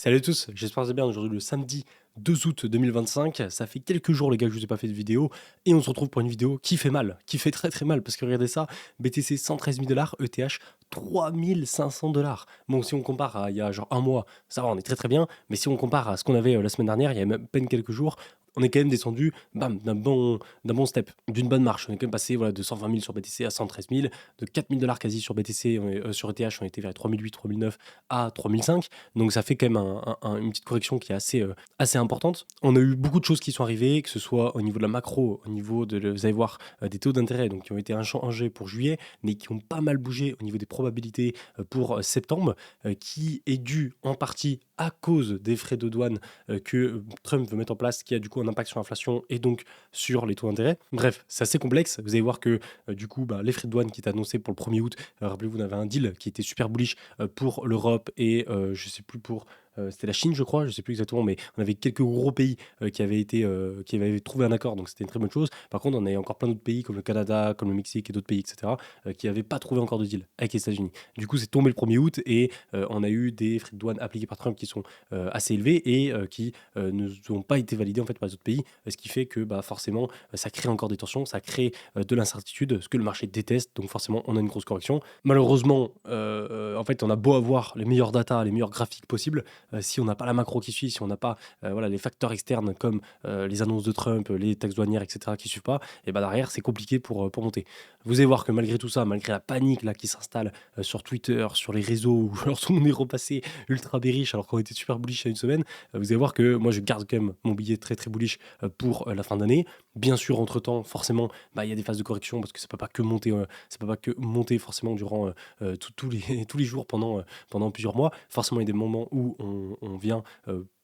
Salut à tous, j'espère que vous allez bien. Aujourd'hui, le samedi 2 août 2025. Ça fait quelques jours, les gars, que je vous ai pas fait de vidéo. Et on se retrouve pour une vidéo qui fait mal, qui fait très très mal. Parce que regardez ça, BTC 113 000 dollars, ETH 3500 dollars. Bon, si on compare à il y a genre un mois, ça va, on est très très bien. Mais si on compare à ce qu'on avait la semaine dernière, il y a même peine quelques jours, on est quand même descendu bam, d'un bon step, d'une bonne marche. On est quand même passé voilà, de 120 000 sur BTC à 113 000, de 4 000 dollars quasi sur BTC, sur ETH, on était vers 3008, 3009 à 3005. Donc ça fait quand même une petite correction qui est assez importante. On a eu beaucoup de choses qui sont arrivées, que ce soit au niveau de la macro, au niveau vous allez voir, des taux d'intérêt donc, qui ont été inchangés pour juillet, mais qui ont pas mal bougé au niveau des probabilités pour septembre, qui est dû en partie à cause des frais de douane que Trump veut mettre en place, qui a du coup un impact sur l'inflation et donc sur les taux d'intérêt. Bref, c'est assez complexe. Vous allez voir que du coup, les frais de douane qui étaient annoncés pour le 1er août, rappelez-vous, on avait un deal qui était super bullish pour l'Europe et je sais plus pour c'était la Chine, je crois, je sais plus exactement, mais on avait quelques gros pays qui avaient trouvé un accord, donc c'était une très bonne chose. Par contre, on avait encore plein d'autres pays comme le Canada, comme le Mexique et d'autres pays, etc., qui n'avaient pas trouvé encore de deal avec les États-Unis. Du coup, c'est tombé le 1er août et on a eu des frais de douane appliqués par Trump qui sont assez élevés et qui ne ont pas été validés en fait par les autres pays, ce qui fait que forcément, ça crée encore des tensions, ça crée de l'incertitude, ce que le marché déteste, donc forcément, on a une grosse correction. Malheureusement, en fait, on a beau avoir les meilleurs data, les meilleurs graphiques possibles, si on n'a pas la macro qui suit, si on n'a pas voilà, les facteurs externes comme les annonces de Trump, les taxes douanières, etc., qui ne suivent pas, et derrière, c'est compliqué pour monter. Vous allez voir que malgré tout ça, malgré la panique là, qui s'installe sur Twitter, sur les réseaux, où alors tout le monde est repassé ultra bearish alors qu'on était super bullish il y a une semaine, vous allez voir que moi, je garde quand même mon billet très très bullish pour la fin d'année. Bien sûr, entre-temps, forcément, il y a des phases de correction parce que ça peut pas que monter, ça peut pas que monter forcément durant tous les, tous les jours pendant plusieurs mois. Forcément, il y a des moments où on vient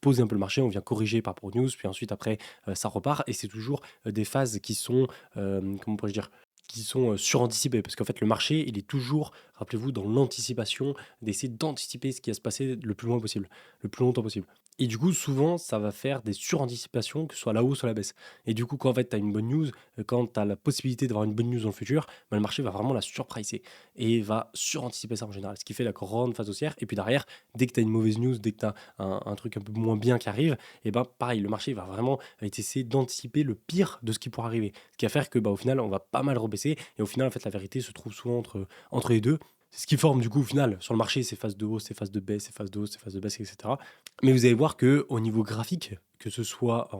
poser un peu le marché, on vient corriger par rapport aux news, puis ensuite après ça repart et c'est toujours des phases qui sont, comment pourrais-je dire, qui sont suranticipées parce qu'en fait le marché il est toujours, rappelez-vous, dans l'anticipation, d'essayer d'anticiper ce qui va se passer le plus loin possible, le plus longtemps possible. Et du coup, souvent, ça va faire des suranticipations, que ce soit la hausse ou la baisse. Et du coup, quand en fait, tu as une bonne news, quand tu as la possibilité d'avoir une bonne news dans le futur, le marché va vraiment la surpricer et va suranticiper ça en général, ce qui fait la grande phase haussière. Et puis derrière, dès que tu as une mauvaise news, dès que tu as un truc un peu moins bien qui arrive, et pareil, le marché va vraiment essayer d'anticiper le pire de ce qui pourrait arriver. Ce qui va faire que au final, on va pas mal rebaisser. Et au final, en fait, la vérité se trouve souvent entre les deux. C'est ce qui forme du coup au final sur le marché ces phases de hausse, ces phases de baisse, ces phases de hausse, ces phases de baisse, etc. Mais vous allez voir que au niveau graphique, que ce soit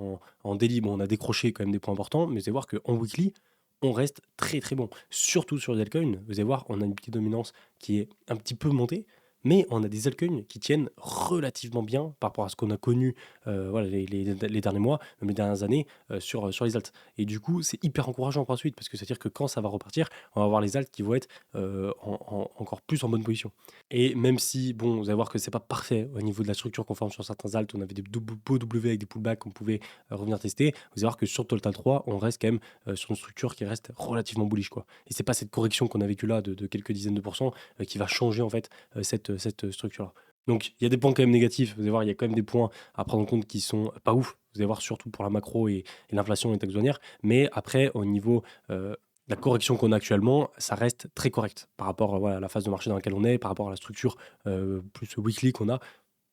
en daily, bon, on a décroché quand même des points importants, mais vous allez voir qu'en weekly, on reste très très bon. Surtout sur les altcoins, vous allez voir, on a une petite dominance qui est un petit peu montée, mais on a des altcoins qui tiennent relativement bien par rapport à ce qu'on a connu voilà, les derniers mois, même les dernières années sur les alts. Et du coup, c'est hyper encourageant pour la suite, parce que c'est-à-dire que quand ça va repartir, on va avoir les alts qui vont être encore plus en bonne position. Et même si, bon, vous allez voir que c'est pas parfait au niveau de la structure qu'on forme sur certains alts, on avait des beaux W avec des pullbacks qu'on pouvait revenir tester, vous allez voir que sur Total 3, on reste quand même sur une structure qui reste relativement bullish, quoi. Et c'est pas cette correction qu'on a vécue là de quelques dizaines de pourcents qui va changer en fait cette structure-là. Donc il y a des points quand même négatifs, vous allez voir, il y a quand même des points à prendre en compte qui sont pas ouf, vous allez voir surtout pour la macro et l'inflation et les taxes douanières, mais après au niveau la correction qu'on a actuellement, ça reste très correct par rapport voilà, à la phase de marché dans laquelle on est, par rapport à la structure plus weekly qu'on a.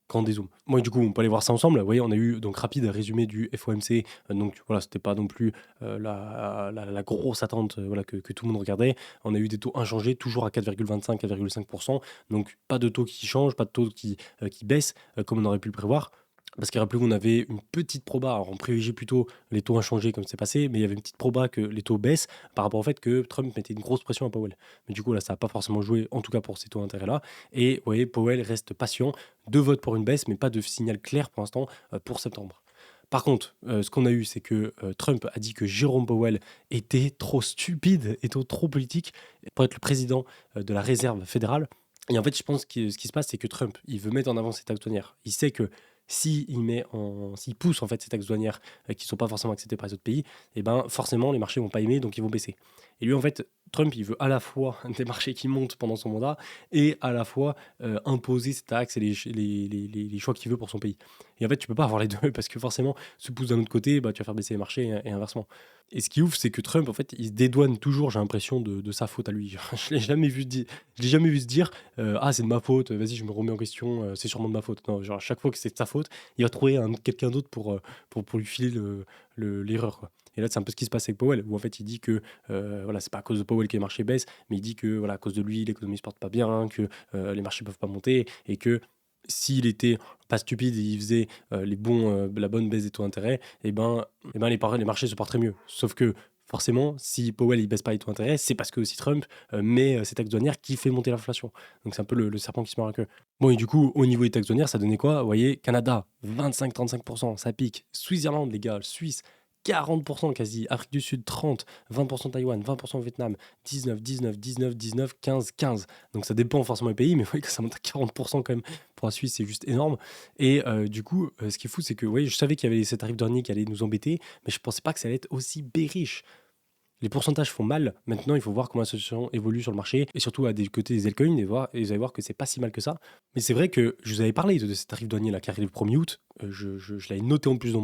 Grand dézoom. Moi, du coup, on peut aller voir ça ensemble. Vous voyez, on a eu donc rapide résumé du FOMC. Donc voilà, c'était pas non plus la grosse attente voilà, que tout le monde regardait. On a eu des taux inchangés, toujours à 4,25, 4,5%. Donc pas de taux qui changent, pas de taux qui baissent comme on aurait pu le prévoir. Parce que rappelez-vous, on avait une petite proba, alors on privilégiait plutôt les taux inchangés comme c'est passé, mais il y avait une petite proba que les taux baissent par rapport au fait que Trump mettait une grosse pression à Powell. Mais du coup, là, ça n'a pas forcément joué, en tout cas pour ces taux d'intérêt-là. Et vous voyez, Powell reste patient, deux votes pour une baisse, mais pas de signal clair pour l'instant pour septembre. Par contre, ce qu'on a eu, c'est que Trump a dit que Jérôme Powell était trop stupide, était trop politique pour être le président de la Réserve fédérale. Et en fait, je pense que ce qui se passe, c'est que Trump, il veut mettre en avant ses taxes douanières. Il sait que s'il pousse en fait ces taxes douanières qui ne sont pas forcément acceptées par les autres pays, et forcément les marchés vont pas aimer, donc ils vont baisser. Et lui en fait, Trump il veut à la fois des marchés qui montent pendant son mandat et à la fois imposer ses taxes et les choix qu'il veut pour son pays. Et en fait, tu peux pas avoir les 2 parce que forcément, se pousse d'un autre côté, bah, tu vas faire baisser les marchés et inversement. Et ce qui est ouf, c'est que Trump, en fait, il se dédouane toujours, j'ai l'impression, de sa faute à lui. Je l'ai jamais vu se dire, «Ah, c'est de ma faute, vas-y, je me remets en question, c'est sûrement de ma faute». Non, genre à chaque fois que c'est de sa faute, il va trouver quelqu'un d'autre pour lui filer l'erreur, quoi. Et là, c'est un peu ce qui se passe avec Powell, où en fait, il dit que, voilà, c'est pas à cause de Powell que les marchés baissent, mais il dit que, voilà, à cause de lui, l'économie se porte pas bien, que, les marchés peuvent pas monter et que s'il était pas stupide et il faisait, la bonne baisse des taux d'intérêt et ben les marchés se porteraient mieux. Sauf que forcément, si Powell il baisse pas les taux d'intérêt, c'est parce que aussi Trump, met, ses taxes douanières qui fait monter l'inflation. Donc c'est un peu le serpent qui se mord la queue. Bon et du coup, au niveau des taxes douanières, ça donnait quoi? Vous voyez, Canada, 25-35%, ça pique. Switzerland, les gars, Suisse, 40% quasi. Afrique du Sud, 30, 20% Taïwan, 20% Vietnam, 19, 19, 19, 19, 15, 15. Donc ça dépend forcément des pays, mais vous voyez que ça monte à 40% quand même. Pour la Suisse, c'est juste énorme. Et du coup, ce qui est fou, c'est que oui, je savais qu'il y avait ces tarifs douaniers qui allaient nous embêter, mais je pensais pas que ça allait être aussi bearish. Les pourcentages font mal. Maintenant, il faut voir comment la situation évolue sur le marché et surtout à des côtés des altcoins et vous allez voir que c'est pas si mal que ça. Mais c'est vrai que je vous avais parlé de ces tarifs douaniers là qui arrivent le 1er août. Je l'avais noté en plus dans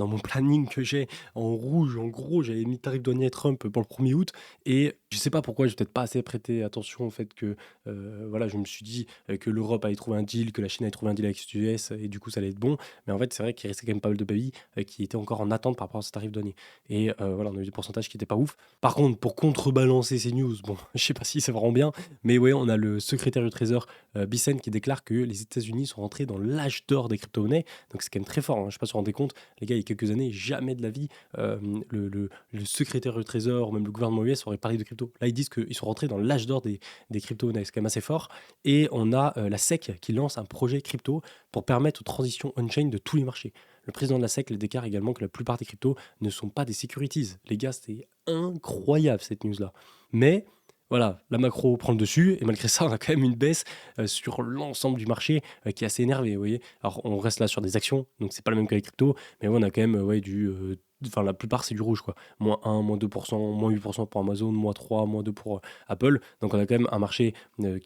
mon planning que j'ai en rouge. En gros, j'avais mis tarif douanier Trump pour le 1er août. Et je sais pas pourquoi, j'ai peut-être pas assez prêté attention au fait que voilà, je me suis dit que l'Europe allait trouver un deal, que la Chine allait trouver un deal avec les US et du coup ça allait être bon. Mais en fait, c'est vrai qu'il restait quand même pas mal de pays qui étaient encore en attente par rapport à ce tarif douanier. Et voilà, on a eu des pourcentages qui étaient pas ouf. Par contre, pour contrebalancer ces news, bon, je sais pas si c'est vraiment bien, mais ouais, on a le secrétaire du Trésor, Bissen, qui déclare que les États-Unis sont rentrés dans l'âge d'or des crypto-monnaies. Donc c'est quand même très fort, hein. Je sais pas si vous vous rendez compte, les gars, il y a quelques années, jamais de la vie, le secrétaire du Trésor, ou même le gouvernement US aurait parlé de crypto. Là, ils disent qu'ils sont rentrés dans l'âge d'or des crypto-monnaies. C'est quand même assez fort. Et on a la SEC qui lance un projet crypto pour permettre aux transitions on-chain de tous les marchés. Le président de la SEC déclare également que la plupart des cryptos ne sont pas des securities. Les gars, c'est incroyable cette news-là. Mais voilà, la macro prend le dessus et malgré ça, on a quand même une baisse sur l'ensemble du marché qui est assez énervé, vous voyez. Alors, on reste là sur des actions, donc c'est pas le même que les cryptos, mais ouais, on a quand même enfin, la plupart, c'est du rouge, quoi. Moins 1, moins 2%, moins 8% pour Amazon, moins 3, moins 2 pour Apple. Donc, on a quand même un marché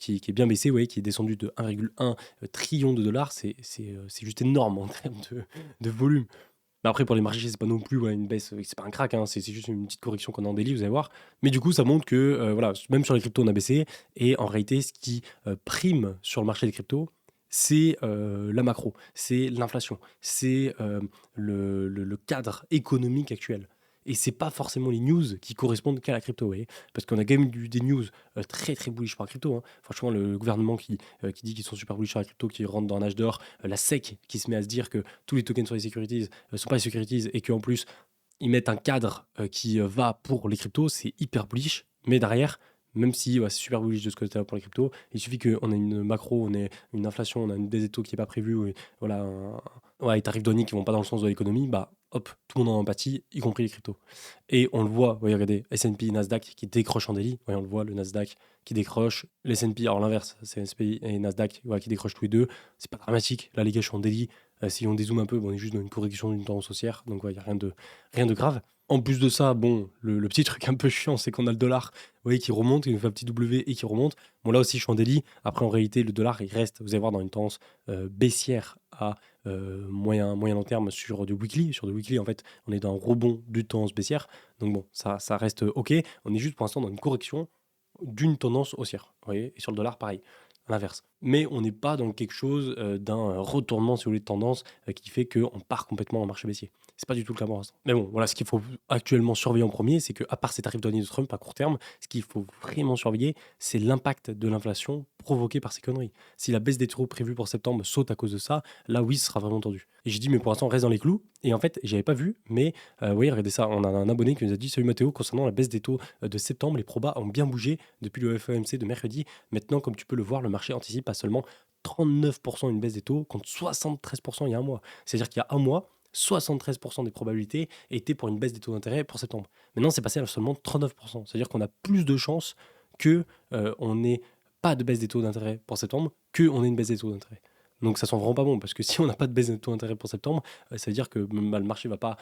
qui est bien baissé, vous voyez, qui est descendu de 1,1 trillion de dollars. C'est juste énorme en termes de volume. Mais après, pour les marchés, c'est pas non plus une baisse, c'est pas un crack, hein, c'est juste une petite correction qu'on a en daily, vous allez voir. Mais du coup, ça montre que voilà, même sur les cryptos, on a baissé. Et en réalité, ce qui prime sur le marché des cryptos, c'est la macro, c'est l'inflation, c'est le cadre économique actuel. Et c'est pas forcément les news qui correspondent qu'à la crypto, vous voyez. Parce qu'on a quand même eu des news très très bullish pour la crypto, hein. Franchement, le gouvernement qui dit qu'ils sont super bullish sur la crypto, qui rentre dans l'âge d'or, la SEC qui se met à se dire que tous les tokens sont des securities, sont pas des securities et qu'en plus ils mettent un cadre qui va pour les cryptos, c'est hyper bullish. Mais derrière, même si ouais, c'est super bullish de ce côté-là pour les cryptos, il suffit qu'on ait une macro, on ait une inflation, on a une baisse des taux qui n'est pas prévue, et voilà, ouais, les tarifs douaniers qui vont pas dans le sens de l'économie, bah hop, tout le monde en empathie, y compris les cryptos. Et on le voit, vous voyez, regardez, S&P, Nasdaq qui décrochent en daily, ouais, on le voit, le Nasdaq qui décroche, les S&P, alors l'inverse, c'est S&P et Nasdaq ouais, qui décrochent tous les deux, c'est pas dramatique, là les gars je suis en daily, si on dézoome un peu, bon, on est juste dans une correction d'une tendance haussière, donc il n'y a rien de grave. En plus de ça, bon, le petit truc un peu chiant, c'est qu'on a le dollar, vous voyez, qui remonte, qui nous fait un petit W et qui remonte. Bon, là aussi, je suis en délit. Après, en réalité, le dollar, il reste, vous allez voir, dans une tendance baissière à moyen long terme sur du weekly. Sur du weekly, en fait, on est dans un rebond d'une tendance baissière. Donc bon, ça reste OK. On est juste pour l'instant dans une correction d'une tendance haussière. Vous voyez, et sur le dollar, pareil, à l'inverse. Mais on n'est pas dans quelque chose d'un retournement, si vous voulez, de tendance qui fait qu'on part complètement en marché baissier. C'est pas du tout le cas pour l'instant. Mais bon, voilà, ce qu'il faut actuellement surveiller en premier, c'est qu'à part ces tarifs douaniers de Trump à court terme, ce qu'il faut vraiment surveiller, c'est l'impact de l'inflation provoquée par ces conneries. Si la baisse des taux prévue pour septembre saute à cause de ça, là oui, ce sera vraiment tendu. Et j'ai dit, mais pour l'instant, on reste dans les clous. Et en fait, j'avais pas vu, mais oui, regardez ça, on a un abonné qui nous a dit, salut Mathéo, concernant la baisse des taux de septembre, les probas ont bien bougé depuis le FOMC de mercredi. Maintenant, comme tu peux le voir, le marché anticipe à seulement 39% une baisse des taux contre 73% il y a un mois. C'est-à-dire qu'il y a un mois, 73% des probabilités étaient pour une baisse des taux d'intérêt pour septembre. Maintenant, c'est passé à seulement 39%. C'est-à-dire qu'on a plus de chances que on n'ait pas de baisse des taux d'intérêt pour septembre qu'on ait une baisse des taux d'intérêt. Donc ça sent vraiment pas bon parce que si on n'a pas de baisse des taux d'intérêt pour septembre, ça veut dire que le marché va pas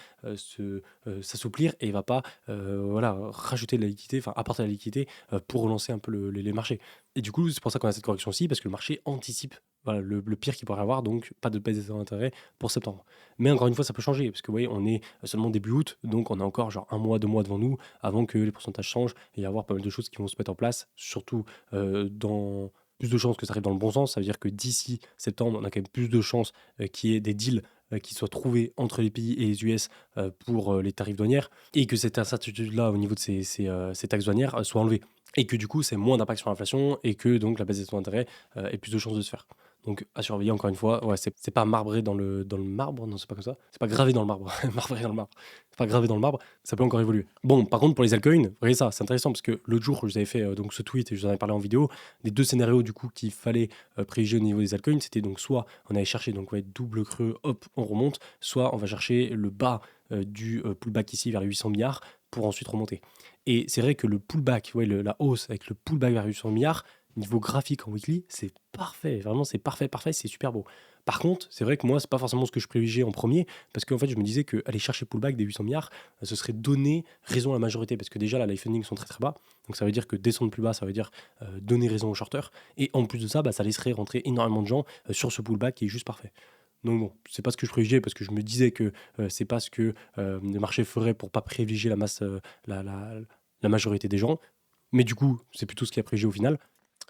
s'assouplir et il va pas voilà, rajouter de la liquidité, enfin apporter de la liquidité pour relancer un peu les marchés. Et du coup, c'est pour ça qu'on a cette correction-ci parce que le marché anticipe voilà, le pire qu'il pourrait y avoir, donc pas de baisse des taux d'intérêt pour septembre. Mais encore une fois, ça peut changer, parce que vous voyez, on est seulement début août, donc on a encore genre un mois, 2 mois devant nous avant que les pourcentages changent et y avoir pas mal de choses qui vont se mettre en place, surtout dans plus de chances que ça arrive dans le bon sens. Ça veut dire que d'ici septembre, on a quand même plus de chances qu'il y ait des deals qui soient trouvés entre les pays et les US pour les tarifs douanières et que cette incertitude-là au niveau de ces taxes douanières soit enlevée. Et que du coup, c'est moins d'impact sur l'inflation et que donc la baisse des taux d'intérêt ait plus de chances de se faire. Donc à surveiller encore une fois, ouais, c'est pas marbré dans le marbre, non, c'est pas comme ça. C'est pas gravé dans le marbre, marbré dans le marbre. C'est pas gravé dans le marbre, ça peut encore évoluer. Bon, par contre, pour les altcoins, vous voyez ça, c'est intéressant parce que l'autre jour, je vous avais fait donc ce tweet et je vous en avais parlé en vidéo. Les deux scénarios du coup qu'il fallait privilégier au niveau des altcoins, c'était donc soit on allait chercher donc ouais, double creux, hop, on remonte, soit on va chercher le bas du pullback ici vers les 800 milliards pour ensuite remonter. Et c'est vrai que le pullback, ouais, la hausse avec le pullback vers 800 milliards, niveau graphique en weekly, c'est parfait. Vraiment, c'est parfait, parfait, c'est super beau. Par contre, c'est vrai que moi, c'est pas forcément ce que je privilégiais en premier, parce qu'en fait, je me disais qu'aller chercher pullback des 800 milliards, ce serait donner raison à la majorité, parce que déjà, là, les fundings sont très très bas, donc ça veut dire que descendre plus bas, ça veut dire donner raison aux shorters, et en plus de ça, ça laisserait rentrer énormément de gens sur ce pullback qui est juste parfait. Donc bon, c'est pas ce que je privilégiais, parce que je me disais que c'est pas ce que le marché ferait pour pas privilégier la masse, la majorité des gens, mais du coup, c'est plutôt ce qui a privilégié au final.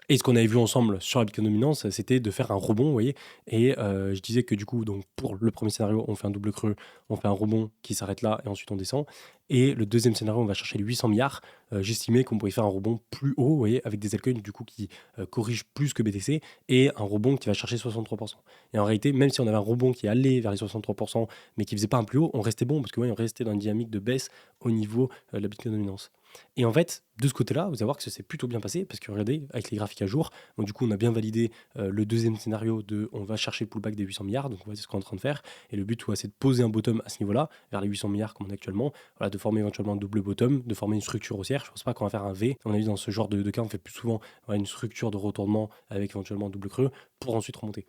Et ce qu'on avait vu ensemble sur la Bitcoin dominance, c'était de faire un rebond, vous voyez. Et je disais que du coup, donc pour le premier scénario, on fait un double creux, on fait un rebond qui s'arrête là et ensuite on descend. Et le deuxième scénario, on va chercher les 800 milliards. J'estimais qu'on pourrait faire un rebond plus haut, vous voyez, avec des altcoins du coup qui corrigent plus que BTC et un rebond qui va chercher 63%. Et en réalité, même si on avait un rebond qui allait vers les 63%, mais qui faisait pas un plus haut, on restait bon parce que ouais, on restait dans une dynamique de baisse au niveau de la Bitcoin dominance. Et en fait, de ce côté-là, vous allez voir que ça s'est plutôt bien passé parce que regardez, avec les graphiques à jour, donc du coup, on a bien validé le deuxième scénario de on va chercher le pullback des 800 milliards, donc c'est ce qu'on est en train de faire. Et le but, ouais, c'est de poser un bottom à ce niveau-là, vers les 800 milliards comme on est actuellement, voilà, de former éventuellement un double bottom, de former une structure haussière. Je ne pense pas qu'on va faire un V. On a vu dans ce genre de cas, on fait plus souvent voilà, une structure de retournement avec éventuellement un double creux pour ensuite remonter.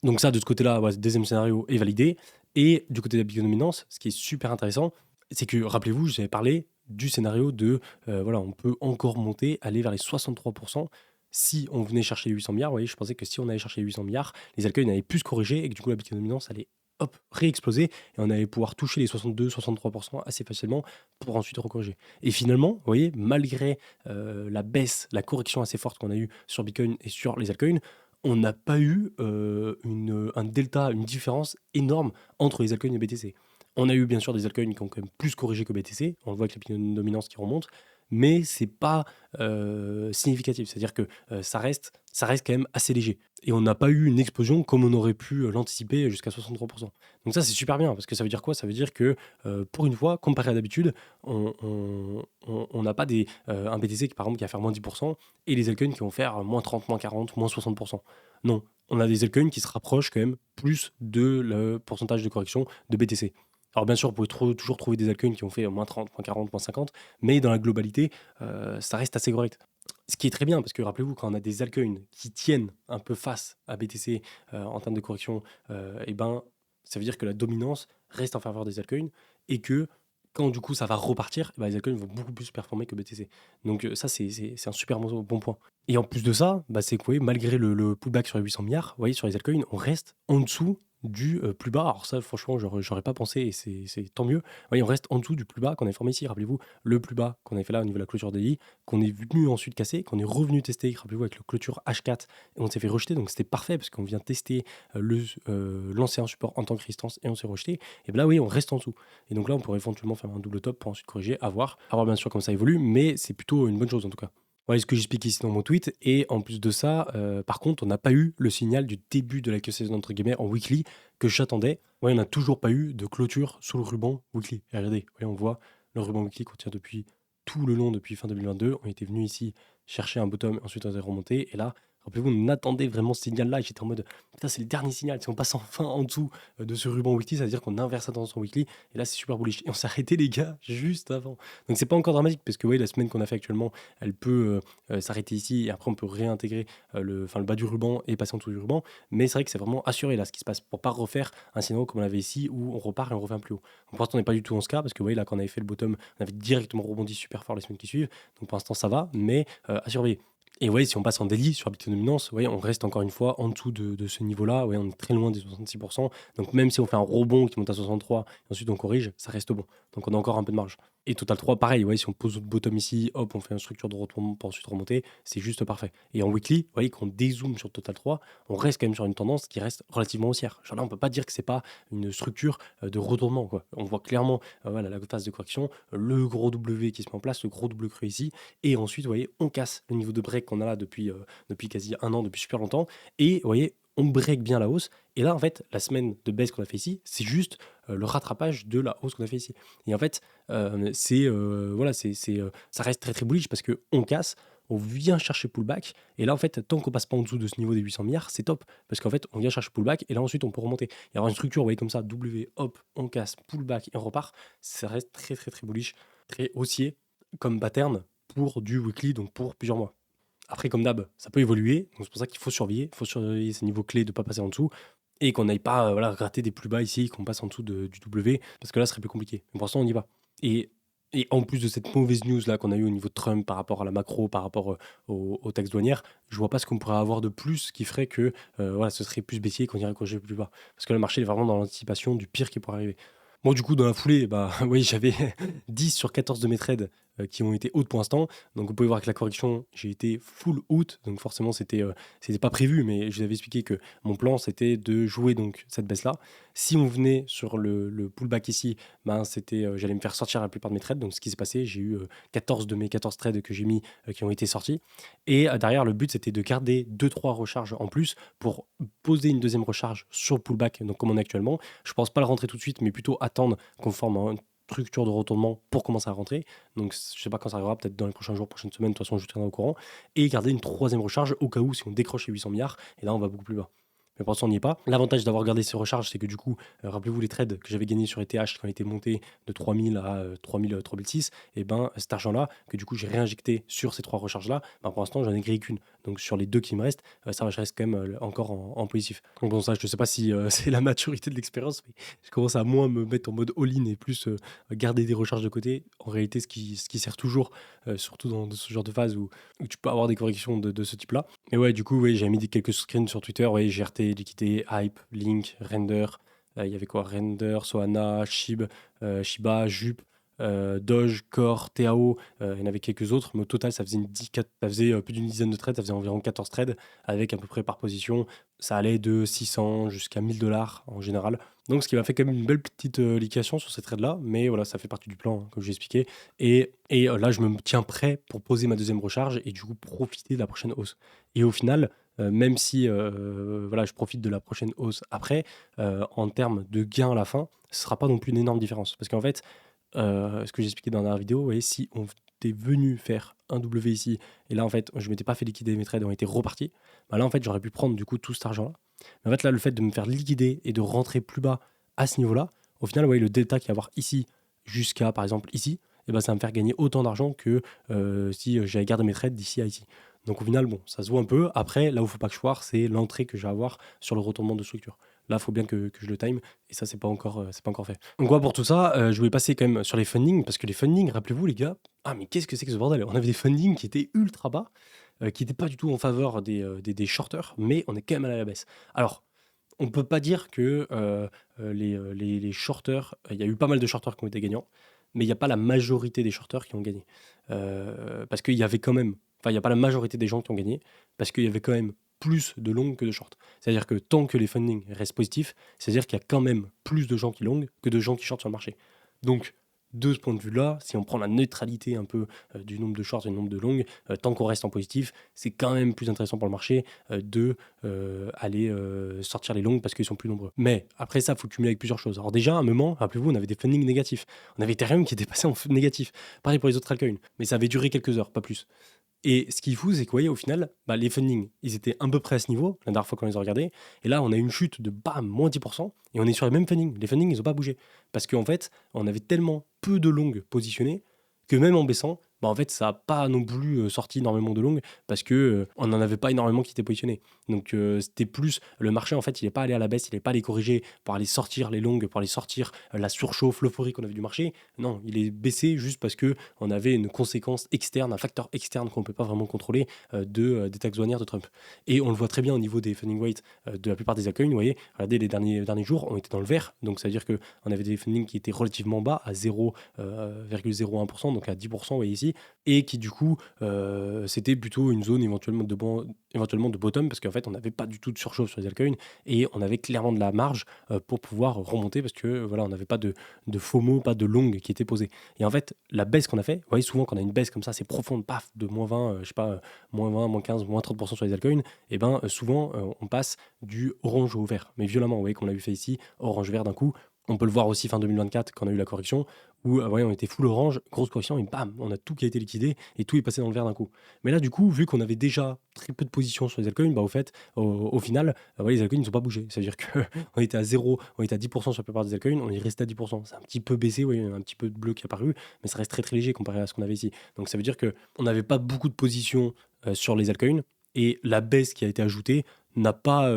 Donc ça, de ce côté-là, ouais, ce deuxième scénario est validé. Et du côté de la biodominance, ce qui est super intéressant, c'est que, rappelez-vous, j'avais parlé du scénario de, voilà, on peut encore monter, aller vers les 63% si on venait chercher les 800 milliards. Vous voyez, je pensais que si on allait chercher les 800 milliards, les altcoins allaient plus se corriger et que du coup, la biodominance allait hop, réexploser et on allait pouvoir toucher les 62-63% assez facilement pour ensuite recorriger. Et finalement, vous voyez, malgré la baisse, la correction assez forte qu'on a eue sur Bitcoin et sur les altcoins, on n'a pas eu un delta, une différence énorme entre les altcoins et BTC. On a eu bien sûr des altcoins qui ont quand même plus corrigé que BTC, on le voit avec la dominance qui remonte, mais c'est pas significatif, c'est-à-dire que ça reste quand même assez léger. Et on n'a pas eu une explosion comme on aurait pu l'anticiper jusqu'à 63%. Donc ça c'est super bien, parce que ça veut dire quoi? Ça veut dire que pour une fois, comparé à d'habitude, on n'a pas un BTC qui par exemple qui va faire moins 10% et les altcoins qui vont faire moins 30, moins 40, moins 60%. Non, on a des altcoins qui se rapprochent quand même plus de le pourcentage de correction de BTC. Alors bien sûr, vous pouvez toujours trouver des altcoins qui ont fait moins 30, moins 40, moins 50, mais dans la globalité, ça reste assez correct. Ce qui est très bien, parce que rappelez-vous, quand on a des altcoins qui tiennent un peu face à BTC en termes de correction, et ben, ça veut dire que la dominance reste en faveur des altcoins et que quand du coup ça va repartir, eh ben, les altcoins vont beaucoup plus performer que BTC. Donc ça, c'est un super bon point. Et en plus de ça, c'est que vous voyez, malgré le pullback sur les 800 milliards, vous voyez, sur les altcoins, on reste en dessous du plus bas. Alors ça, franchement, j'aurais pas pensé et c'est tant mieux. Vous voyez, on reste en dessous du plus bas qu'on avait formé ici. Rappelez-vous, le plus bas qu'on avait fait là au niveau de la clôture DI, qu'on est venu ensuite casser, qu'on est revenu tester, rappelez-vous, avec le clôture H4, et on s'est fait rejeter. Donc c'était parfait parce qu'on vient tester l'ancien support en tant que résistance et on s'est rejeté. Et bien là, oui, on reste en dessous. Et donc là, on pourrait éventuellement faire un double top pour ensuite corriger, à voir bien sûr comment ça évolue, mais c'est plutôt une bonne chose en tout cas. Ouais, ce que j'explique ici dans mon tweet. Et en plus de ça, par contre, on n'a pas eu le signal du début de la queue saison entre guillemets en weekly que j'attendais. Ouais, on n'a toujours pas eu de clôture sous le ruban weekly. Et regardez, ouais, on voit le ruban weekly qu'on tient depuis tout le long, depuis fin 2022. On était venu ici chercher un bottom, ensuite on est remonté. Et là, rappelez-vous, on attendait vraiment ce signal-là. Et j'étais en mode, putain, c'est le dernier signal. Si on passe enfin en dessous de ce ruban weekly, ça veut dire qu'on inverse la tendance en weekly. Et là, c'est super bullish. Et on s'est arrêté, les gars, juste avant. Donc, c'est pas encore dramatique, parce que, ouais, la semaine qu'on a fait actuellement, elle peut s'arrêter ici. Et après, on peut réintégrer le bas du ruban et passer en dessous du ruban. Mais c'est vrai que c'est vraiment assuré, là, ce qui se passe, pour pas refaire un scénario comme on avait ici, où on repart et on refait un plus haut. Donc, pour l'instant, on n'est pas du tout dans ce cas, parce que, vous voyez, là, quand on avait fait le bottom, on avait directement rebondi super fort les semaines qui suivent. Donc, pour l'instant, ça va, mais à surveiller. Et ouais, si on passe en daily sur Bitcoin Dominance, ouais, on reste encore une fois en dessous de ce niveau-là. Ouais, on est très loin des 66%. Donc même si on fait un rebond qui monte à 63 et ensuite on corrige, ça reste bon. Donc on a encore un peu de marge. Et Total 3, pareil, ouais, si on pose notre bottom ici, hop, on fait une structure de retournement pour ensuite remonter, c'est juste parfait. Et en weekly, vous voyez qu'on dézoome sur Total 3, on reste quand même sur une tendance qui reste relativement haussière. Genre là, on peut pas dire que c'est pas une structure de retournement, quoi. On voit clairement voilà, la phase de correction, le gros W qui se met en place, le gros double creux ici, et ensuite, vous voyez, on casse le niveau de break qu'on a là depuis quasi un an, depuis super longtemps, et vous voyez, on break bien la hausse. Et là, en fait, la semaine de baisse qu'on a fait ici, c'est juste le rattrapage de la hausse qu'on a fait ici. Et en fait, voilà, ça reste très très bullish parce que on casse, on vient chercher pullback, et là en fait, tant qu'on passe pas en dessous de ce niveau des 800 milliards, c'est top, parce qu'en fait, on vient chercher pullback, et là ensuite on peut remonter. Il y aura une structure, vous voyez comme ça, W, hop, on casse, pullback, et on repart. Ça reste très très très bullish, très haussier comme pattern pour du weekly, donc pour plusieurs mois. Après, comme d'hab, ça peut évoluer, donc c'est pour ça qu'il faut surveiller ces niveaux clés de ne pas passer en dessous, et qu'on n'aille pas voilà, gratter des plus bas ici, qu'on passe en dessous du W, parce que là, ce serait plus compliqué. Mais pour l'instant, on y va. Et, et en plus de cette mauvaise news là qu'on a eu au niveau de Trump par rapport à la macro, par rapport aux taxes douanières, je vois pas ce qu'on pourrait avoir de plus qui ferait que voilà, ce serait plus baissier qu'on irait corriger plus bas. Parce que le marché est vraiment dans l'anticipation du pire qui pourrait arriver. Moi, du coup, dans la foulée, bah oui, j'avais 10 sur 14 de mes trades qui ont été hautes pour l'instant. Donc, vous pouvez voir que la correction, j'ai été full out. Donc, forcément, c'était pas prévu, mais je vous avais expliqué que mon plan, c'était de jouer donc cette baisse-là. Si on venait sur le pullback ici, ben, j'allais me faire sortir la plupart de mes trades. Donc, ce qui s'est passé, j'ai eu 14 de mes 14 trades que j'ai mis qui ont été sortis. Et derrière, le but, c'était de garder 2-3 recharges en plus pour poser une deuxième recharge sur le pullback, donc comme on est actuellement. Je pense pas le rentrer tout de suite, mais plutôt attendre qu'on forme une structure de retournement pour commencer à rentrer. Donc je sais pas quand ça arrivera, peut-être dans les prochains jours, prochaines semaines, de toute façon je vous tiendrai au courant. Et garder une troisième recharge au cas où si on décroche les 800 milliards, et là on va beaucoup plus bas. Mais pour l'instant, on n'y est pas. L'avantage d'avoir gardé ces recharges, c'est que du coup, rappelez-vous les trades que j'avais gagnés sur ETH quand ils étaient montés de 3000 à 3000, 3006, et ben cet argent-là, que du coup j'ai réinjecté sur ces trois recharges-là, ben, pour l'instant, j'en ai grillé qu'une. Donc sur les deux qui me restent, ça va, je reste quand même encore en positif. Donc bon, ça, je ne sais pas si c'est la maturité de l'expérience, mais je commence à moins me mettre en mode all-in et plus garder des recharges de côté. En réalité, ce qui sert toujours, surtout dans ce genre de phase où tu peux avoir des corrections de ce type-là. Et ouais, du coup, ouais, j'ai mis quelques screens sur Twitter, ouais, GRT, Liquidité, Hype, Link, Render. Il y avait quoi? Render, Soana, Shiba, Jup, Doge, Core, TAO. Il y en avait quelques autres, mais au total, ça faisait plus d'une dizaine de trades, ça faisait environ 14 trades, avec à peu près par position. Ça allait de 600 jusqu'à 1000 dollars en général. Donc, ce qui m'a fait quand même une belle petite liquidation sur ces trades-là, mais voilà, ça fait partie du plan, hein, comme j'ai expliqué. Et là, je me tiens prêt pour poser ma deuxième recharge et du coup profiter de la prochaine hausse. Et au final, même si voilà, je profite de la prochaine hausse après, en termes de gain à la fin, ce ne sera pas non plus une énorme différence. Parce qu'en fait, ce que j'ai expliqué dans la dernière vidéo, vous voyez, si on était venu faire un W ici, et là en fait, je ne m'étais pas fait liquider mes trades, on était repartis, bah là en fait, j'aurais pu prendre du coup tout cet argent-là. Mais en fait, là, le fait de me faire liquider et de rentrer plus bas à ce niveau-là, au final, vous voyez, le delta qu'il y a à avoir ici jusqu'à par exemple ici, et ben, ça va me faire gagner autant d'argent que si j'avais gardé mes trades d'ici à ici. Donc au final, bon, ça se voit un peu. Après, là où il ne faut pas que je foire, c'est l'entrée que je vais avoir sur le retournement de structure. Là, il faut bien que je le time, et ça, c'est pas encore fait. Donc voilà, pour tout ça, je voulais passer quand même sur les fundings, parce que les fundings, rappelez-vous les gars, ah mais qu'est-ce que c'est que ce bordel? On avait des fundings qui étaient ultra bas, qui n'étaient pas du tout en faveur des shorters, mais on est quand même allé à la baisse. Alors, on ne peut pas dire que les shorters, il y a eu pas mal de shorters qui ont été gagnants, mais il n'y a pas la majorité des shorters qui ont gagné. Parce qu'il y avait quand même, enfin, il n'y a pas la majorité des gens qui ont gagné, parce qu'il y avait quand même plus de longs que de shorts. C'est-à-dire que tant que les fundings restent positifs, c'est-à-dire qu'il y a quand même plus de gens qui long que de gens qui shortent sur le marché. Donc, de ce point de vue-là, si on prend la neutralité un peu du nombre de shorts et du nombre de longs, tant qu'on reste en positif, c'est quand même plus intéressant pour le marché de aller sortir les longs parce qu'ils sont plus nombreux. Mais après ça, il faut cumuler avec plusieurs choses. Alors déjà, à un moment, rappelez-vous, on avait des fundings négatifs. On avait Ethereum qui était passé en négatif. Pareil pour les autres altcoins. Mais ça avait duré quelques heures, pas plus. Et ce qui est fou, c'est que, vous voyez, au final, bah, les fundings, ils étaient à peu près à ce niveau, la dernière fois qu'on les a regardés. Et là, on a une chute de bam, moins 10%, et on est sur les mêmes fundings. Les fundings, ils n'ont pas bougé. Parce qu'en fait, on avait tellement peu de longues positionnées que même en baissant, bah, en fait, ça a pas non plus, sorti énormément de longues parce que, on n'en avait pas énormément qui étaient positionnés. Donc, c'était plus le marché, en fait, il est pas allé à la baisse, il est pas allé corriger pour aller sortir les longues, pour aller sortir, la surchauffe, l'euphorie qu'on avait du marché. Non, il est baissé juste parce que on avait une conséquence externe, un facteur externe qu'on ne peut pas vraiment contrôler, des taxes douanières de Trump. Et on le voit très bien au niveau des funding rates, de la plupart des altcoins. Vous voyez, regardez les derniers jours, on était dans le vert. Donc, ça veut dire qu'on avait des fundings qui étaient relativement bas, à 0,01%, donc à 10%, vous voyez ici, et qui du coup, c'était plutôt une zone éventuellement de bottom, parce qu'en fait, on n'avait pas du tout de surchauffe sur les altcoins, et on avait clairement de la marge pour pouvoir remonter, parce que voilà, on n'avait pas de FOMO, pas de long qui était posé. Et en fait, la baisse qu'on a fait, vous voyez, souvent quand on a une baisse comme ça, c'est profonde, paf, de moins 20, je sais pas, moins 20, moins 15, moins 30% sur les altcoins, et ben souvent, on passe du orange au vert, mais violemment, vous voyez qu'on l'a vu fait ici, orange-vert d'un coup. On peut le voir aussi fin 2024 quand on a eu la correction, où ouais, on était full orange, grosse correction, et bam, on a tout qui a été liquidé, et tout est passé dans le vert d'un coup. Mais là, du coup, vu qu'on avait déjà très peu de positions sur les altcoins, bah, au fait, au final, ouais, les altcoins, ils n'ont pas bougé. C'est-à-dire qu'on était à 0, on était à 10% sur la plupart des altcoins, on est resté à 10%. C'est un petit peu baissé, oui, un petit peu de bleu qui est apparu, mais ça reste très très léger comparé à ce qu'on avait ici. Donc ça veut dire qu'on n'avait pas beaucoup de positions sur les altcoins, et la baisse qui a été ajoutée n'a pas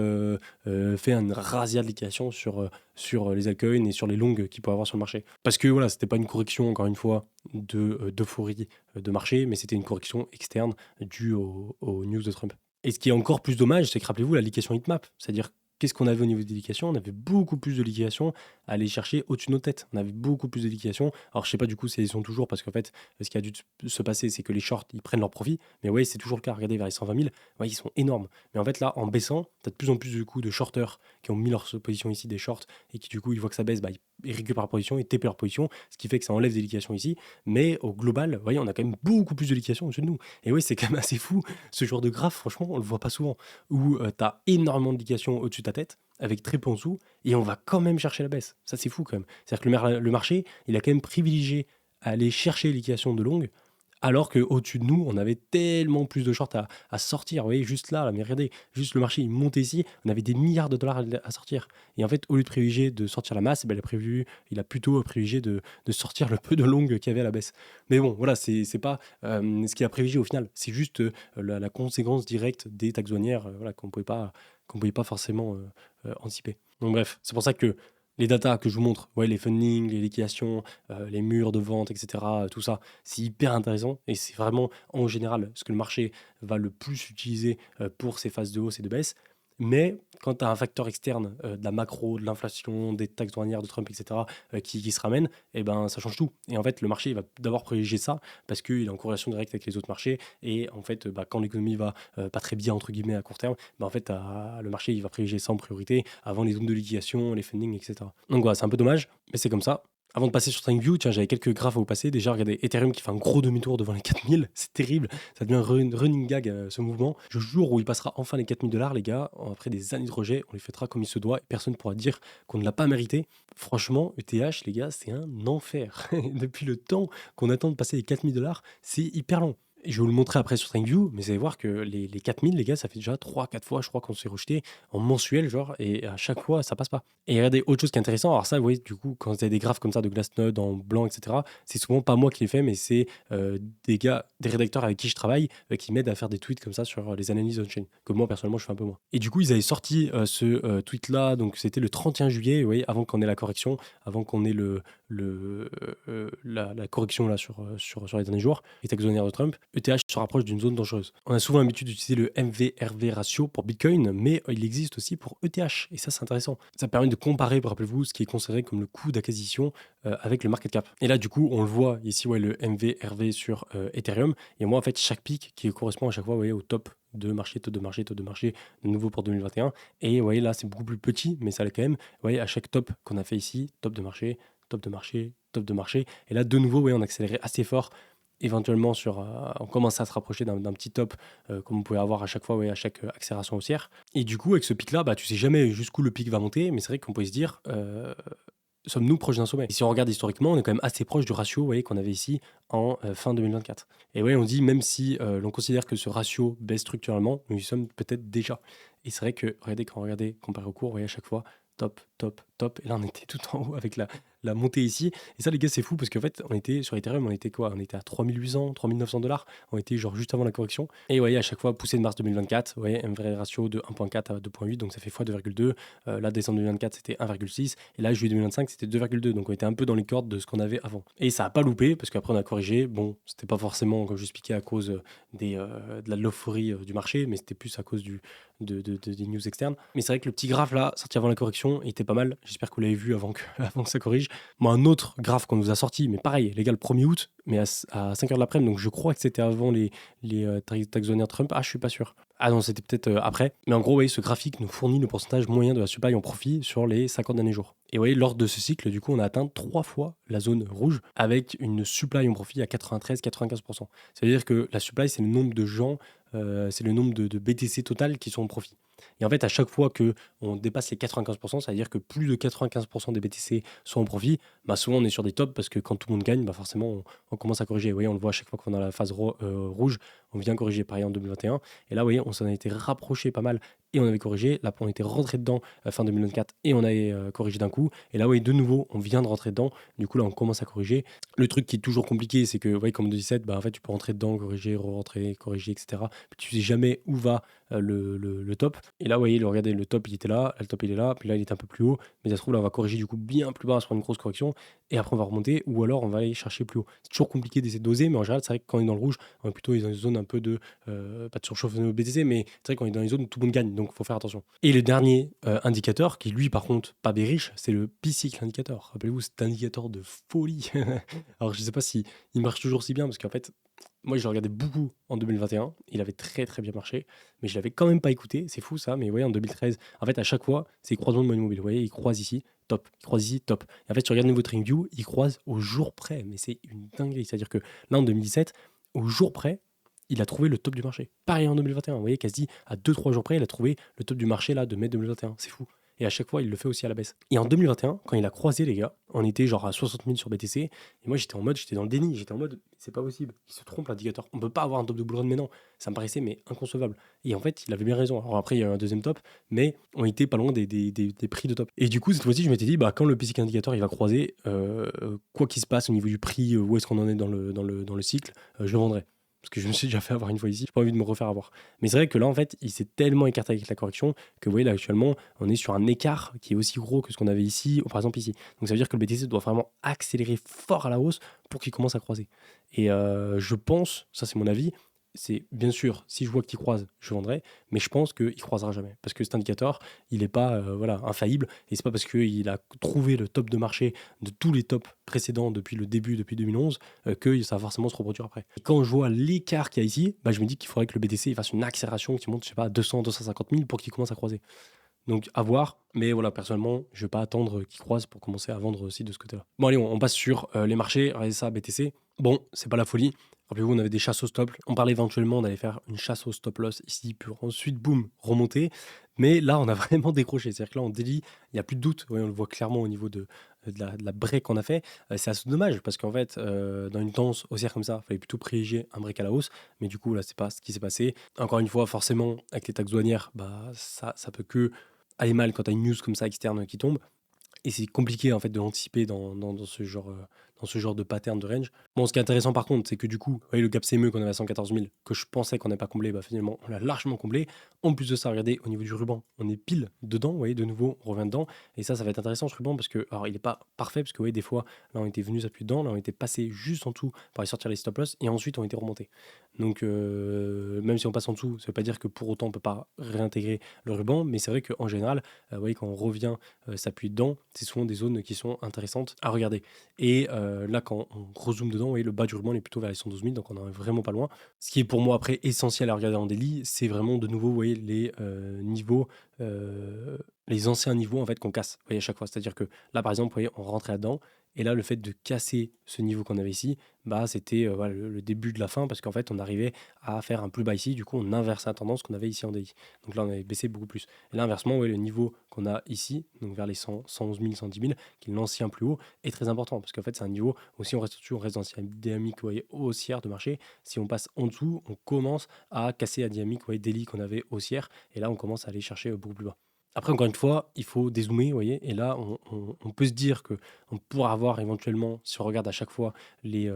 fait une razzia de liquidation sur les altcoins et sur les longues qu'il peut avoir sur le marché. Parce que voilà, c'était pas une correction, encore une fois, d'euphorie de marché, mais c'était une correction externe due aux news de Trump. Et ce qui est encore plus dommage, c'est que rappelez-vous la liquidation heatmap, c'est-à-dire qu'est-ce qu'on avait au niveau des liquidations? On avait beaucoup plus de liquidations à aller chercher au-dessus de nos têtes. On avait beaucoup plus de liquidations. Alors je sais pas du coup si elles sont toujours, parce qu'en fait, ce qui a dû se passer, c'est que les shorts, ils prennent leur profit. Mais ouais, c'est toujours le cas. Regardez vers les 120 000, ouais, ils sont énormes. Mais en fait, là, en baissant, tu as de plus en plus de coups de shorters qui ont mis leur position ici, des shorts, et qui du coup, ils voient que ça baisse, bah, ils récupèrent leur position, ils TP leur position, ce qui fait que ça enlève des liquidations ici. Mais au global, vous voyez, on a quand même beaucoup plus de liquidations au-dessus de nous. Et oui, c'est quand même assez fou. Ce genre de graphe, franchement, on le voit pas souvent. Où tu as énormément de liquidations au-dessus de ta tête, avec très peu en dessous, et on va quand même chercher la baisse. Ça, c'est fou quand même. C'est-à-dire que le marché, il a quand même privilégié à aller chercher les liquidations de longue, alors qu'au-dessus de nous, on avait tellement plus de shorts à sortir. Vous voyez, juste là, mais regardez, juste le marché, il montait ici, on avait des milliards de dollars à sortir. Et en fait, au lieu de privilégier de sortir la masse, eh ben, il a plutôt privilégié de sortir le peu de longue qu'il y avait à la baisse. Mais bon, voilà, c'est pas ce qu'il a privilégié au final. C'est juste la conséquence directe des taxes douanières, voilà, qu'on pouvait pas forcément anticiper. Donc bref, c'est pour ça que les datas que je vous montre, ouais, les fundings, les liquidations, les murs de vente, etc., tout ça, c'est hyper intéressant et c'est vraiment en général ce que le marché va le plus utiliser pour ces phases de hausse et de baisse. Mais quand tu as un facteur externe, de la macro, de l'inflation, des taxes douanières de Trump, etc., qui se ramène, et ben, ça change tout. Et en fait, le marché il va d'abord privilégier ça parce qu'il est en corrélation directe avec les autres marchés. Et en fait, bah, quand l'économie va pas très bien, entre guillemets, à court terme, bah, en fait, le marché il va privilégier ça en priorité avant les zones de liquidation, les funding, etc. Donc voilà, c'est un peu dommage, mais c'est comme ça. Avant de passer sur TradingView, tiens, j'avais quelques graphes à vous passer. Déjà, regardez, Ethereum qui fait un gros demi-tour devant les 4000, c'est terrible. Ça devient un running gag, ce mouvement. Le jour où il passera enfin les 4000 $, les gars, après des années de rejet, on les fêtera comme il se doit et personne ne pourra dire qu'on ne l'a pas mérité. Franchement, ETH, les gars, c'est un enfer. Depuis le temps qu'on attend de passer les 4000 $, c'est hyper long. Et je vais vous le montrer après sur TradingView, mais vous allez voir que les 4000, les gars, ça fait déjà 3-4 fois, je crois, qu'on s'est rejeté en mensuel, genre, et à chaque fois, ça passe pas. Et regardez, autre chose qui est intéressant, alors ça, vous voyez, du coup, quand vous avez des graphes comme ça de Glassnode en blanc, etc., c'est souvent pas moi qui les fais, mais c'est des gars, des rédacteurs avec qui je travaille, qui m'aident à faire des tweets comme ça sur les analyses on-chain, que moi, personnellement, je fais un peu moins. Et du coup, ils avaient sorti ce tweet-là, donc c'était le 31 juillet, vous voyez, avant qu'on ait la correction, avant qu'on ait la correction là sur les derniers jours, les taxes douanières de Trump. ETH se rapproche d'une zone dangereuse. On a souvent l'habitude d'utiliser le MV/RV ratio pour Bitcoin, mais il existe aussi pour ETH, et ça c'est intéressant. Ça permet de comparer, rappelez-vous, ce qui est considéré comme le coût d'acquisition avec le market cap. Et là du coup, on le voit ici, ouais, le MV/RV sur Ethereum, et moi en fait chaque pic qui correspond à chaque fois, vous voyez, au top de marché, taux de marché, taux de marché, de nouveau pour 2021. Et vous voyez là, c'est beaucoup plus petit, mais ça l'est quand même. Vous voyez, à chaque top qu'on a fait ici, top de marché, top de marché, top de marché. Et là, de nouveau, ouais, on accélérait assez fort éventuellement on commence à se rapprocher d'un petit top comme on pouvait avoir à chaque fois, ouais, à chaque accélération haussière. Et du coup, avec ce pic-là, bah, tu sais jamais jusqu'où le pic va monter, mais c'est vrai qu'on peut se dire, sommes-nous proches d'un sommet? Et si on regarde historiquement, on est quand même assez proche du ratio, vous voyez, qu'on avait ici en fin 2024. Et ouais, on dit, même si l'on considère que ce ratio baisse structurellement, nous y sommes peut-être déjà. Et c'est vrai que, regardez, quand on regardait comparé au cours, vous voyez, à chaque fois, top, top, top. Et là, on était tout en haut avec la montée ici. Et ça, les gars, c'est fou parce qu'en fait, on était sur Ethereum, on était quoi? On était à 3800, 3900 $. On était genre juste avant la correction. Et vous voyez, à chaque fois, poussée de mars 2024, vous voyez, un vrai ratio de 1,4 à 2,8, donc ça fait fois 2,2. Là, décembre 2024, c'était 1,6. Et là, juillet 2025, c'était 2,2. Donc on était un peu dans les cordes de ce qu'on avait avant. Et ça n'a pas loupé parce qu'après, on a corrigé. Bon, c'était pas forcément, comme je expliquais, à cause de l'euphorie du marché, mais c'était plus à cause des news externes. Mais c'est vrai que le petit graphe là, sorti avant la correction, il était pas mal. J'espère que vous l'avez vu avant que, avant que ça corrige. Bon, un autre graphe qu'on nous a sorti, mais pareil, les gars, le 1er août, mais à 5h de l'après-midi, donc je crois que c'était avant les taxonaires Trump. Ah, je suis pas sûr. Ah non, c'était peut-être après. Mais en gros, vous voyez, ce graphique nous fournit le pourcentage moyen de la supply en profit sur les 50 derniers jours. Et vous voyez, lors de ce cycle, du coup, on a atteint 3 fois la zone rouge avec une supply en profit à 93-95%. C'est-à-dire que la supply, c'est le nombre de gens, c'est le nombre de BTC total qui sont en profit. Et en fait, à chaque fois que on dépasse les 95%, ça veut dire que plus de 95% des BTC sont en profit. Bah souvent, on est sur des tops parce que quand tout le monde gagne, bah forcément, on commence à corriger. Vous voyez, on le voit à chaque fois qu'on est dans la phase rouge, on vient corriger. Pareil en 2021. Et là, vous voyez, on s'en a été rapproché pas mal et on avait corrigé. Là, on était rentré dedans fin 2024 et on avait corrigé d'un coup. Et là, vous voyez, de nouveau, on vient de rentrer dedans. Du coup, là, on commence à corriger. Le truc qui est toujours compliqué, c'est que, vous voyez, comme 2017, bah, en fait, tu peux rentrer dedans, corriger, re-rentrer, corriger, etc. Puis tu sais jamais où va le top. Et là, vous voyez, regardez, le top, il était là, le top, il est là, puis là, il est un peu plus haut. Mais ça se trouve, là, on va corriger du coup bien plus bas, on se prend une grosse correction, et après, on va remonter, ou alors on va aller chercher plus haut. C'est toujours compliqué d'essayer de doser, mais en général, c'est vrai que quand on est dans le rouge, on est plutôt dans une zone un peu de, pas de surchauffe au BTC, mais c'est vrai qu'on est dans une zone où tout le monde gagne, donc il faut faire attention. Et le dernier indicateur, qui lui, par contre, pas bearish, c'est le P-cycle indicator. Rappelez-vous, cet indicateur de folie. Alors, je sais pas si il marche toujours si bien, parce qu'en fait, moi, je le regardais beaucoup en 2021. Il avait très très bien marché, mais je l'avais quand même pas écouté. C'est fou ça, mais vous voyez, en 2013, en fait, à chaque fois, c'est croisement de monnaie mobile. Vous voyez, il croise ici, top. Il croise ici, top. Et en fait, tu regardes niveau TradingView, il croise au jour près, mais c'est une dinguerie. C'est-à-dire que là, en 2017, au jour près, il a trouvé le top du marché. Pareil en 2021, vous voyez, quasi à 2-3 jours près, il a trouvé le top du marché là de mai 2021. C'est fou. Et à chaque fois, il le fait aussi à la baisse. Et en 2021, quand il a croisé, les gars, on était genre à 60 000 sur BTC. Et moi, j'étais dans le déni. J'étais en mode, c'est pas possible. Il se trompe, l'indicateur. On peut pas avoir un top de bull run maintenant. Ça me paraissait, mais inconcevable. Et en fait, il avait bien raison. Alors après, il y a eu un deuxième top, mais on était pas loin des prix de top. Et du coup, cette fois-ci, je m'étais dit, bah, quand le PSIC indicateur il va croiser, quoi qu'il se passe au niveau du prix, où est-ce qu'on en est dans le cycle, je le vendrai. Parce que je me suis déjà fait avoir une fois ici, j'ai pas envie de me refaire avoir. Mais c'est vrai que là, en fait, il s'est tellement écarté avec la correction que vous voyez, là, actuellement, on est sur un écart qui est aussi gros que ce qu'on avait ici, ou par exemple ici. Donc ça veut dire que le BTC doit vraiment accélérer fort à la hausse pour qu'il commence à croiser. Et je pense, ça c'est mon avis, c'est bien sûr, si je vois qu'il croise, je vendrai, mais je pense qu'il croisera jamais. Parce que cet indicateur, il n'est pas voilà, infaillible, et c'est pas parce qu'il a trouvé le top de marché de tous les tops précédents depuis le début, depuis 2011, que ça va forcément se reproduire après. Et quand je vois l'écart qu'il y a ici, bah, je me dis qu'il faudrait que le BTC il fasse une accélération qui monte, je sais pas, à 200, 250 000 pour qu'il commence à croiser. Donc à voir, mais voilà, personnellement, je vais pas attendre qu'il croise pour commencer à vendre aussi de ce côté-là. Bon, allez, on passe sur les marchés, regardez ça, BTC. Bon, c'est pas la folie. Rappelez-vous, on avait des chasses au stop. On parlait éventuellement d'aller faire une chasse au stop loss ici pour ensuite, boum, remonter. Mais là, on a vraiment décroché. C'est-à-dire que là, en daily, il n'y a plus de doute. Ouais, on le voit clairement au niveau de la break qu'on a fait. C'est assez dommage parce qu'en fait, dans une tendance haussière comme ça, il fallait plutôt privilégier un break à la hausse. Mais du coup, là, c'est pas ce qui s'est passé. Encore une fois, forcément, avec les taxes douanières, bah, ça peut que aller mal quand tu as une news comme ça externe qui tombe. Et c'est compliqué en fait de l'anticiper dans ce genre de pattern de range. Bon, ce qui est intéressant par contre, c'est que du coup, vous voyez le gap CME qu'on avait à 114 000, que je pensais qu'on n'avait pas comblé, bah finalement on l'a largement comblé. En plus de ça, regardez, au niveau du ruban, on est pile dedans, vous voyez, de nouveau, on revient dedans. Et ça va être intéressant ce ruban parce que, alors il n'est pas parfait, parce que vous voyez, des fois, là on était venu s'appuyer dedans, là on était passé juste en dessous pour aller sortir les stop loss, et ensuite on était remonté. Donc même si on passe en dessous, ça ne veut pas dire que pour autant on ne peut pas réintégrer le ruban, mais c'est vrai qu'en général, vous voyez, quand on revient s'appuyer dedans, c'est souvent des zones qui sont intéressantes à regarder. Et là, quand on rezoome dedans, vous voyez, le bas du ruban est plutôt vers les 112 000, donc on en est vraiment pas loin. Ce qui est pour moi après essentiel à regarder en daily, c'est vraiment de nouveau, vous voyez, les niveaux, les anciens niveaux en fait qu'on casse, vous voyez, à chaque fois. C'est-à-dire que là, par exemple, vous voyez, on rentrait là-dedans, et là, le fait de casser ce niveau qu'on avait ici, bah, c'était voilà, le début de la fin, parce qu'en fait, on arrivait à faire un plus bas ici, du coup, on inversait la tendance qu'on avait ici en daily. Donc là, on avait baissé beaucoup plus. Et là, inversement, ouais, le niveau qu'on a ici, donc vers les 100, 111 000, 110 000, qui est l'ancien plus haut, est très important, parce qu'en fait, c'est un niveau, aussi, on reste dans une dynamique, vous voyez, haussière de marché. Si on passe en dessous, on commence à casser la dynamique, vous voyez, daily qu'on avait haussière, et là, on commence à aller chercher beaucoup plus bas. Après, encore une fois, il faut dézoomer, vous voyez? Et là, on peut se dire qu'on pourra avoir éventuellement, si on regarde à chaque fois les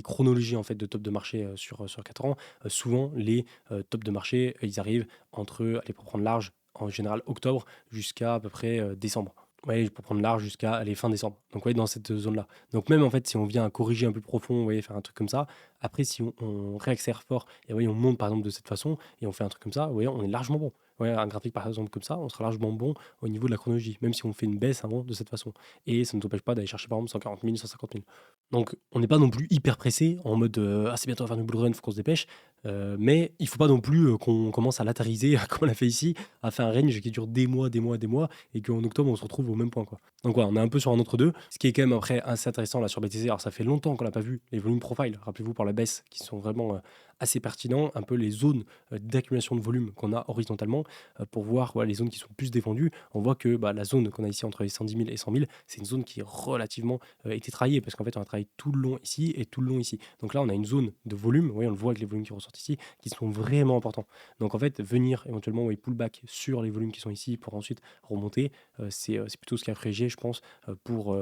chronologies en fait de top de marché, sur 4 ans, souvent les, tops de marché, ils arrivent entre, allez, pour prendre large, en général octobre jusqu'à à peu près, décembre. Ouais, pour prendre large jusqu'à, allez, fin décembre. Donc ouais, dans cette zone-là. Donc même en fait, si on vient à corriger un peu profond, vous voyez, faire un truc comme ça, après si on réaccélère fort et vous voyez, on monte par exemple de cette façon et on fait un truc comme ça, vous voyez, on est largement bon. Ouais, un graphique par exemple comme ça, on sera largement bon au niveau de la chronologie, même si on fait une baisse avant de cette façon. Et ça ne nous empêche pas d'aller chercher par exemple 140 000, 150 000. Donc on n'est pas non plus hyper pressé en mode ah c'est bientôt la fin du bull run, faut qu'on se dépêche. Mais il faut pas non plus qu'on commence à latériser comme on l'a fait ici, à faire un range qui dure des mois, des mois, des mois, et qu'en octobre on se retrouve au même point quoi. Donc voilà, on est un peu sur un entre-deux, ce qui est quand même après assez intéressant là sur BTC. Alors ça fait longtemps qu'on n'a pas vu les volumes profile, rappelez-vous par la baisse, qui sont vraiment assez pertinents, un peu les zones d'accumulation de volume qu'on a horizontalement pour voir voilà, les zones qui sont plus défendues. On voit que bah, la zone qu'on a ici entre les 110 000 et 100 000, c'est une zone qui est relativement été travaillée parce qu'en fait on a travaillé tout le long ici et tout le long ici. Donc là on a une zone de volume, oui, on le voit avec les volumes qui ressortent ici, qui sont vraiment importants. Donc en fait venir éventuellement ouais, pullback sur les volumes qui sont ici pour ensuite remonter, c'est plutôt ce qui a privilégié je pense pour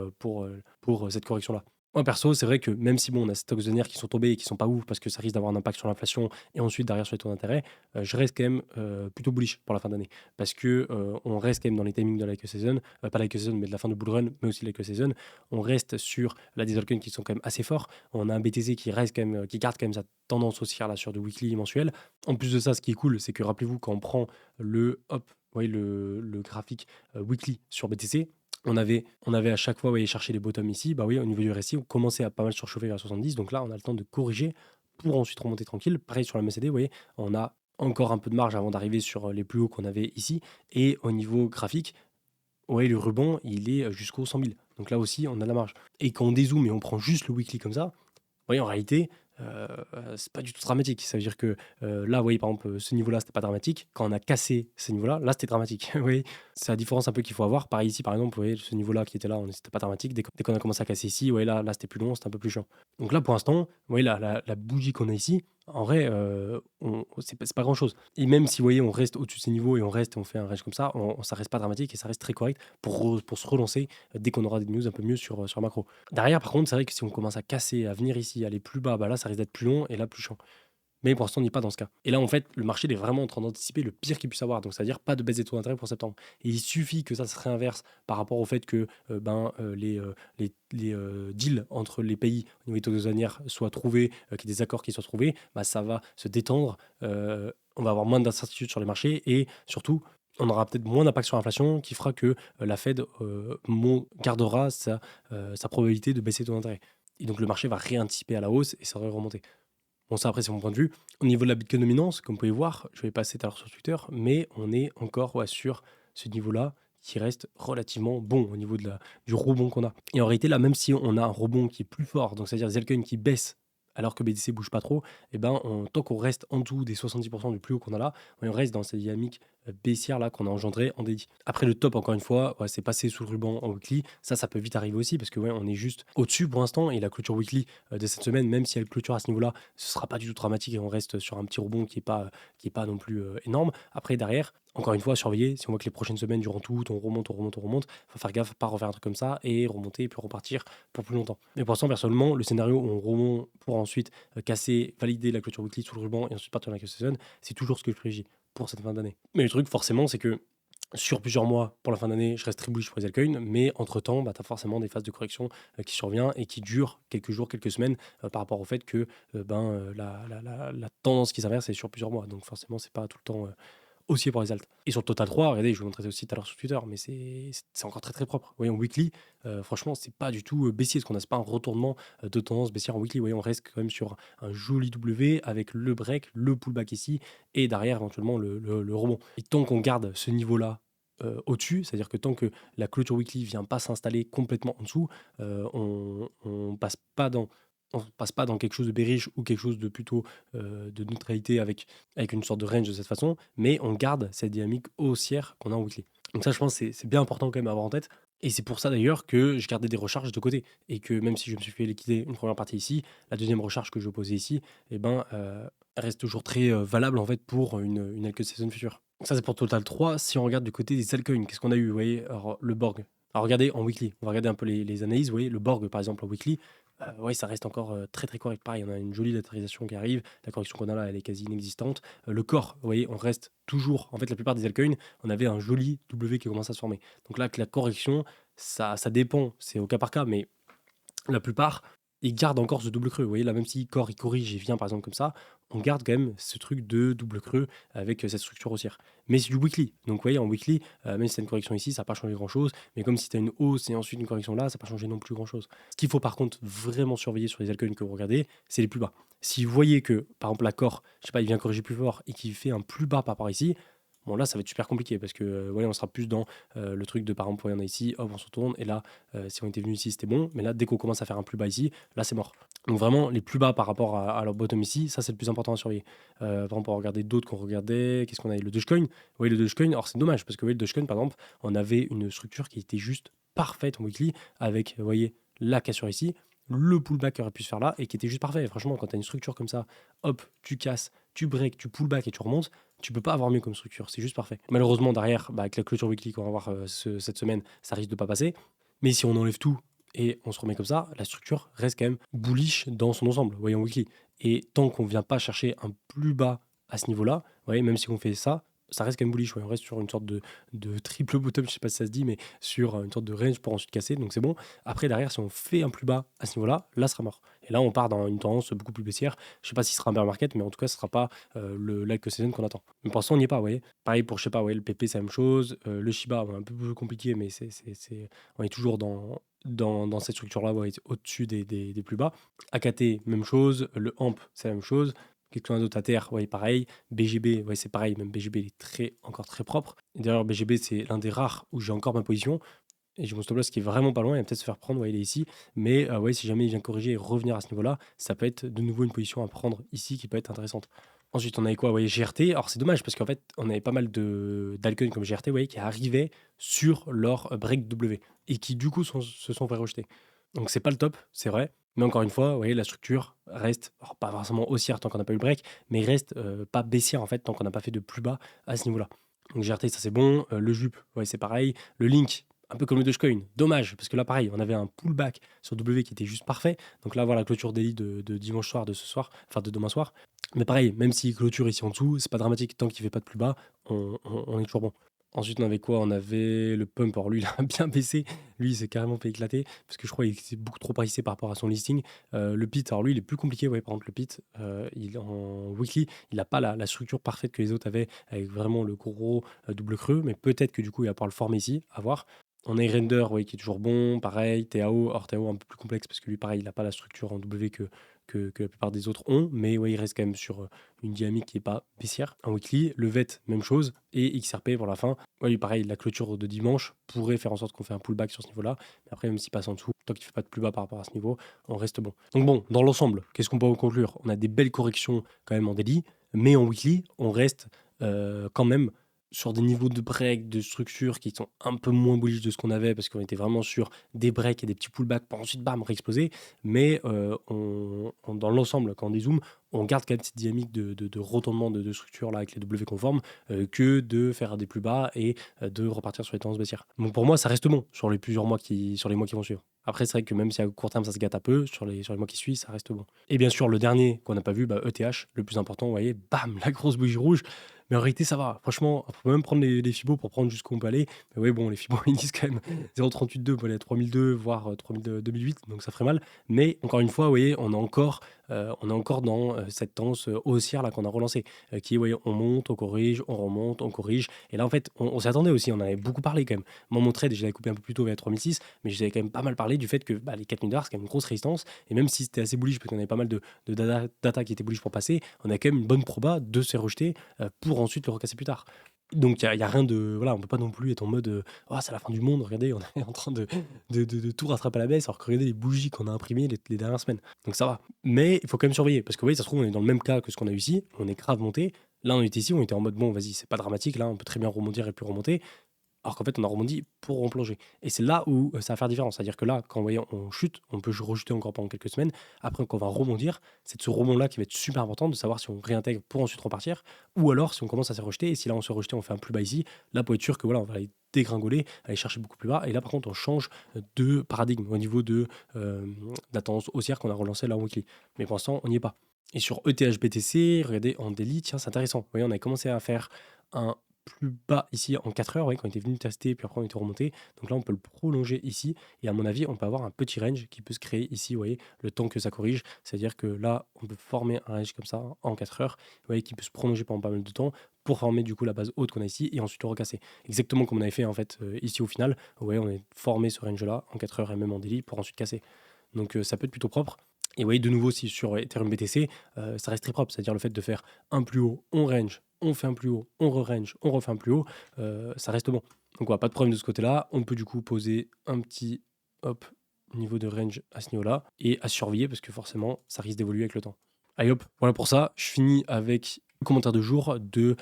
cette correction-là. Moi perso, c'est vrai que même si bon, on a ces stocks de nerfs qui sont tombés et qui sont pas ouf parce que ça risque d'avoir un impact sur l'inflation et ensuite derrière sur les taux d'intérêt, je reste quand même plutôt bullish pour la fin d'année. Parce que on reste quand même dans les timings de la season, pas la season, mais de la fin de bull run, mais aussi la season. On reste sur la des altcoins qui sont quand même assez forts. On a un BTC qui reste quand même, qui garde quand même sa tendance haussière là sur du weekly mensuel. En plus de ça, ce qui est cool, c'est que rappelez-vous quand on prend le graphique weekly sur BTC, on avait à chaque fois ouais, cherché les bottoms ici. Bah oui, au niveau du RSI, on commençait à pas mal surchauffer vers 70. Donc là, on a le temps de corriger pour ensuite remonter tranquille. Pareil sur la MACD, vous voyez, on a encore un peu de marge avant d'arriver sur les plus hauts qu'on avait ici. Et au niveau graphique, ouais, le rebond, il est jusqu'aux 100 000. Donc là aussi, on a de la marge. Et quand on dézoome et on prend juste le weekly comme ça, oui, en réalité, c'est pas du tout dramatique. Ça veut dire que, là, vous voyez, par exemple, ce niveau-là, c'était pas dramatique. Quand on a cassé ce niveau-là, là, c'était dramatique. Oui, c'est la différence un peu qu'il faut avoir. Pareil ici, par exemple, vous voyez, ce niveau-là qui était là, c'était pas dramatique. Dès qu'on a commencé à casser ici, ouais, là, c'était plus long, c'était un peu plus chiant. Donc là, pour l'instant, vous voyez, la bougie qu'on a ici, en vrai, c'est pas grand-chose. Et même si, vous voyez, on reste au-dessus de ces niveaux et on reste et on fait un range comme ça, ça reste pas dramatique et ça reste très correct pour se relancer dès qu'on aura des news un peu mieux sur macro. Derrière, par contre, c'est vrai que si on commence à casser, à venir ici, à aller plus bas, bah là, ça risque d'être plus long et là, plus chiant. Mais pour l'instant, on n'est pas dans ce cas. Et là, en fait, le marché il est vraiment en train d'anticiper le pire qu'il puisse avoir. Donc, c'est-à-dire pas de baisse des taux d'intérêt pour septembre. Et il suffit que ça se réinverse par rapport au fait que les deals entre les pays au niveau des taux douanières soient trouvés, qu'il y ait des accords qui soient trouvés, bah, ça va se détendre. On va avoir moins d'incertitudes sur les marchés et surtout, on aura peut-être moins d'impact sur l'inflation qui fera que la Fed gardera sa probabilité de baisser les taux d'intérêt. Et donc, le marché va réanticiper à la hausse et ça va remonter. Bon, ça, après, c'est mon point de vue. Au niveau de la Bitcoin dominance, comme vous pouvez voir, je vais passer tout à l'heure sur Twitter, mais on est encore ouais, sur ce niveau-là qui reste relativement bon au niveau du rebond qu'on a. Et en réalité, là, même si on a un rebond qui est plus fort, donc c'est-à-dire des altcoins qui baissent alors que BTC bouge pas trop, et ben, tant qu'on reste en dessous des 70% du plus haut qu'on a là, on reste dans cette dynamique baissière là qu'on a engendrée en dédit. Après le top, encore une fois, ouais, c'est passé sous le ruban en weekly. Ça peut vite arriver aussi parce que ouais, on est juste au-dessus pour l'instant et la clôture weekly de cette semaine, même si elle clôture à ce niveau-là, ce sera pas du tout dramatique et on reste sur un petit rebond qui est pas non plus énorme. Après derrière, encore une fois, surveiller. Si on voit que les prochaines semaines durant tout, on remonte, on remonte, on remonte, faut faire gaffe, pas refaire un truc comme ça et remonter puis repartir pour plus longtemps. Mais pour l'instant, personnellement, le scénario où on remonte pour ensuite casser, valider la clôture weekly sous le ruban et ensuite partir dans la session, c'est toujours ce que je privilégie pour cette fin d'année. Mais le truc, forcément, c'est que sur plusieurs mois pour la fin d'année, je reste très bullish pour les altcoins, mais entre-temps, bah, tu as forcément des phases de correction qui surviennent et qui durent quelques jours, quelques semaines par rapport au fait que la tendance qui s'inverse est sur plusieurs mois. Donc forcément, c'est pas tout le temps aussi pour les alts. Et sur le Total 3, regardez, je vous montrais aussi tout à l'heure sur Twitter, mais c'est encore très très propre. Vous voyez, en weekly, franchement, c'est pas du tout baissier, parce qu'on n'a pas un retournement de tendance baissière en weekly. Vous voyez, on reste quand même sur un joli W avec le break, le pullback ici, et derrière éventuellement le rebond. Et tant qu'on garde ce niveau-là au-dessus, c'est-à-dire que tant que la clôture weekly vient pas s'installer complètement en dessous, on passe pas dans quelque chose de bearish ou quelque chose de plutôt de neutralité avec une sorte de range de cette façon, mais on garde cette dynamique haussière qu'on a en weekly. Donc ça, je pense, c'est bien important quand même à avoir en tête. Et c'est pour ça d'ailleurs que je gardais des recharges de côté. Et que même si je me suis fait liquider une première partie ici, la deuxième recharge que je posais ici, eh ben, elle reste toujours très valable en fait pour une quelques saison future. Ça, c'est pour Total 3. Si on regarde du côté des altcoins, qu'est-ce qu'on a eu? Vous voyez, alors, le Borg. Alors, regardez en weekly. On va regarder un peu les analyses. Vous voyez, le Borg, par exemple, en weekly, ouais, ça reste encore très très correct. Pareil, on a une jolie latéralisation qui arrive. La correction qu'on a là, elle est quasi inexistante. Le corps, vous voyez, on reste toujours. En fait, la plupart des altcoins, on avait un joli W qui commence à se former. Donc là, que la correction, ça dépend. C'est au cas par cas, mais la plupart, ils gardent encore ce double creux. Vous voyez, là, même si corps il corrige et vient par exemple comme ça, on garde quand même ce truc de double creux avec cette structure haussière. Mais c'est du weekly. Donc, vous voyez, en weekly, même si tu as une correction ici, ça n'a pas changé grand-chose. Mais comme si tu as une hausse et ensuite une correction là, ça n'a pas changé non plus grand-chose. Ce qu'il faut par contre vraiment surveiller sur les altcoins que vous regardez, c'est les plus bas. Si vous voyez que, par exemple, l'accord, je sais pas, il vient corriger plus fort et qu'il fait un plus bas par rapport à ici, bon là ça va être super compliqué parce que ouais, on sera plus dans le truc de par exemple, ouais, on a ici, hop, on se retourne et là si on était venu ici, c'était bon. Mais là, dès qu'on commence à faire un plus bas ici, là, c'est mort. Donc vraiment, les plus bas par rapport à leur bottom ici, ça, c'est le plus important à surveiller. Par exemple, pour regarder d'autres qu'on regardait, qu'est-ce qu'on a? Le Dogecoin. Oui, le Dogecoin, alors c'est dommage parce que oui, le Dogecoin, par exemple, on avait une structure qui était juste parfaite en weekly avec, vous voyez, la cassure ici, le pullback qui aurait pu se faire là et qui était juste parfait. Franchement, quand tu as une structure comme ça, hop, tu casses, tu breaks, tu pullback et tu remontes, tu peux pas avoir mieux comme structure. C'est juste parfait. Malheureusement, derrière, avec la clôture weekly qu'on va voir cette semaine, ça risque de pas passer. Mais si on enlève tout et on se remet comme ça, la structure reste quand même bullish dans son ensemble, voyons weekly. Et tant qu'on ne vient pas chercher un plus bas à ce niveau-là, voyez, même si on fait ça, ça reste quand même bullish. Ouais, on reste sur une sorte de triple bottom, je sais pas si ça se dit, mais sur une sorte de range pour ensuite casser, donc c'est bon. Après, derrière, si on fait un plus bas à ce niveau-là, là, ce sera mort. Et là, on part dans une tendance beaucoup plus baissière. Je sais pas si ce sera un bear market, mais en tout cas, ce sera pas le like season qu'on attend. Mais pour l'instant, on n'y est pas, vous voyez. Pareil pour, je sais pas, ouais, le PP, c'est la même chose. Le Shiba, ouais, un peu plus compliqué, mais on est toujours dans cette structure-là, ouais, au-dessus des plus bas. AKT, même chose. Le AMP, c'est la même chose. Quelque chose d'autre à terre, ouais, pareil. BGB, ouais, c'est pareil. Même BGB, il est encore très propre. Et d'ailleurs, BGB, c'est l'un des rares où j'ai encore ma position. Et j'ai mon stop loss qui est vraiment pas loin. Il va peut-être se faire prendre, ouais, il est ici. Mais ouais, si jamais il vient corriger et revenir à ce niveau-là, ça peut être de nouveau une position à prendre ici qui peut être intéressante. Ensuite, on avait quoi? Ouais, GRT. Alors, c'est dommage parce qu'en fait, on avait pas mal d'alcoins comme GRT, ouais, qui arrivaient sur leur break W et qui, du coup, se sont fait rejeter. Donc, c'est pas le top, c'est vrai. Mais encore une fois, vous voyez, la structure reste, alors, pas forcément haussière tant qu'on n'a pas eu le break, mais reste pas baissière en fait tant qu'on n'a pas fait de plus bas à ce niveau-là. Donc, GRT, ça c'est bon. Le JUP, ouais, c'est pareil. Le Link, un peu comme le Dogecoin. Dommage, parce que là, pareil, on avait un pullback sur W qui était juste parfait. Donc là, voilà, la clôture daily de dimanche soir, de ce soir, enfin de demain soir. Mais pareil, même s'il clôture ici en dessous, c'est pas dramatique. Tant qu'il fait pas de plus bas, on est toujours bon. Ensuite, on avait quoi? On avait le pump. Alors lui, il a bien baissé. Lui, il s'est carrément fait éclater parce que je crois qu'il était beaucoup trop pricé par rapport à son listing. Le pit, alors lui, il est plus compliqué. Ouais, par exemple, le pit, en weekly, il n'a pas la structure parfaite que les autres avaient avec vraiment le gros double creux. Mais peut-être que du coup, il va pouvoir le former ici, à voir. On a Render, oui, qui est toujours bon, pareil. TAO, or TAO un peu plus complexe parce que lui, pareil, il n'a pas la structure en W que la plupart des autres ont, mais ouais, il reste quand même sur une dynamique qui n'est pas baissière. Un weekly, le VET, même chose, et XRP pour la fin. Ouais, lui, pareil, la clôture de dimanche pourrait faire en sorte qu'on fait un pullback sur ce niveau-là, mais après, même s'il passe en dessous, tant qu'il ne fait pas de plus bas par rapport à ce niveau, on reste bon. Donc bon, dans l'ensemble, qu'est-ce qu'on peut en conclure? On a des belles corrections quand même en daily, mais en weekly, on reste quand même sur des niveaux de break, de structure qui sont un peu moins bullish de ce qu'on avait parce qu'on était vraiment sur des breaks et des petits pullbacks pour ensuite bam réexploser. Mais dans l'ensemble, quand on dézoome, on garde quand même cette dynamique de retournement de structure là avec les W conformes que de faire des plus bas et de repartir sur les tendances baissières. Donc pour moi, ça reste bon sur les plusieurs mois sur les mois qui vont suivre. Après, c'est vrai que même si à court terme ça se gâte un peu, sur les mois qui suivent, ça reste bon. Et bien sûr, le dernier qu'on n'a pas vu, ETH, le plus important, vous voyez, bam, la grosse bougie rouge. Mais en réalité, ça va. Franchement, on peut même prendre les Fibos pour prendre jusqu'où on peut aller. Mais oui, bon, les Fibos, ils disent quand même 0,38,2 pour aller à 3002, voire 2008, donc ça ferait mal. Mais encore une fois, vous voyez, on est encore dans cette tendance haussière là qu'on a relancée, qui est, vous voyez, on monte, on corrige, on remonte, on corrige. Et là, en fait, on s'y attendait aussi, on en avait beaucoup parlé quand même. Moi, mon trade, je l'avais coupé un peu plus tôt vers 3006, mais je vous avais quand même pas mal parlé du fait que les 4000 $, c'est quand même une grosse résistance. Et même si c'était assez bullish, parce qu'on avait pas mal de data qui était bullish pour passer, on a quand même une bonne proba de se rejeter pour ensuite le recasser plus tard. Donc il y a rien de... Voilà, on peut pas non plus être en mode oh, c'est la fin du monde, regardez, on est en train de tout rattraper à la baisse, alors que regardez les bougies qu'on a imprimées les dernières semaines. Donc ça va. Mais il faut quand même surveiller, parce que vous voyez, ça se trouve, on est dans le même cas que ce qu'on a eu ici, on est grave monté. Là, on était ici, on était en mode bon, vas-y, c'est pas dramatique, là, on peut très bien remonter et plus remonter. alors qu'en fait, on a rebondi pour replonger. Et c'est là où ça va faire différence. C'est-à-dire que là, quand vous voyez, on chute, on peut rechuter encore pendant quelques semaines. Après, quand on va rebondir, c'est de ce rebond-là qui va être super important, de savoir si on réintègre pour ensuite repartir, ou alors si on commence à se rejeter. Et si là, on se rejeter, on fait un plus bas ici, là, pour être sûr que voilà, on va aller dégringoler, aller chercher beaucoup plus bas. Et là, par contre, on change de paradigme au niveau de la tendance haussière qu'on a relancée là en weekly. Mais pour l'instant, on n'y est pas. Et sur ETH BTC, regardez en daily, tiens, c'est intéressant. Vous voyez, on a commencé à faire un plus bas ici en 4 heures, ouais, quand on était venu tester, puis après on était remonté. Donc là, on peut le prolonger ici. Et à mon avis, on peut avoir un petit range qui peut se créer ici, vous voyez, le temps que ça corrige. C'est-à-dire que là, on peut former un range comme ça en 4 heures, vous voyez, qui peut se prolonger pendant pas mal de temps pour former du coup la base haute qu'on a ici et ensuite le recasser. Exactement comme on avait fait en fait ici au final. Vous voyez, on est formé ce range-là en 4 heures et même en daily pour ensuite casser. Donc ça peut être plutôt propre. Et vous voyez, de nouveau, si sur Ethereum BTC, ça reste très propre. C'est-à-dire le fait de faire un plus haut, on range, on fait un plus haut, on re-range, on refait un plus haut, ça reste bon. Donc pas de problème de ce côté-là. On peut du coup poser un petit hop, niveau de range à ce niveau-là et à surveiller parce que forcément, ça risque d'évoluer avec le temps. Allez hop, voilà pour ça. Je finis avec le commentaire de jour de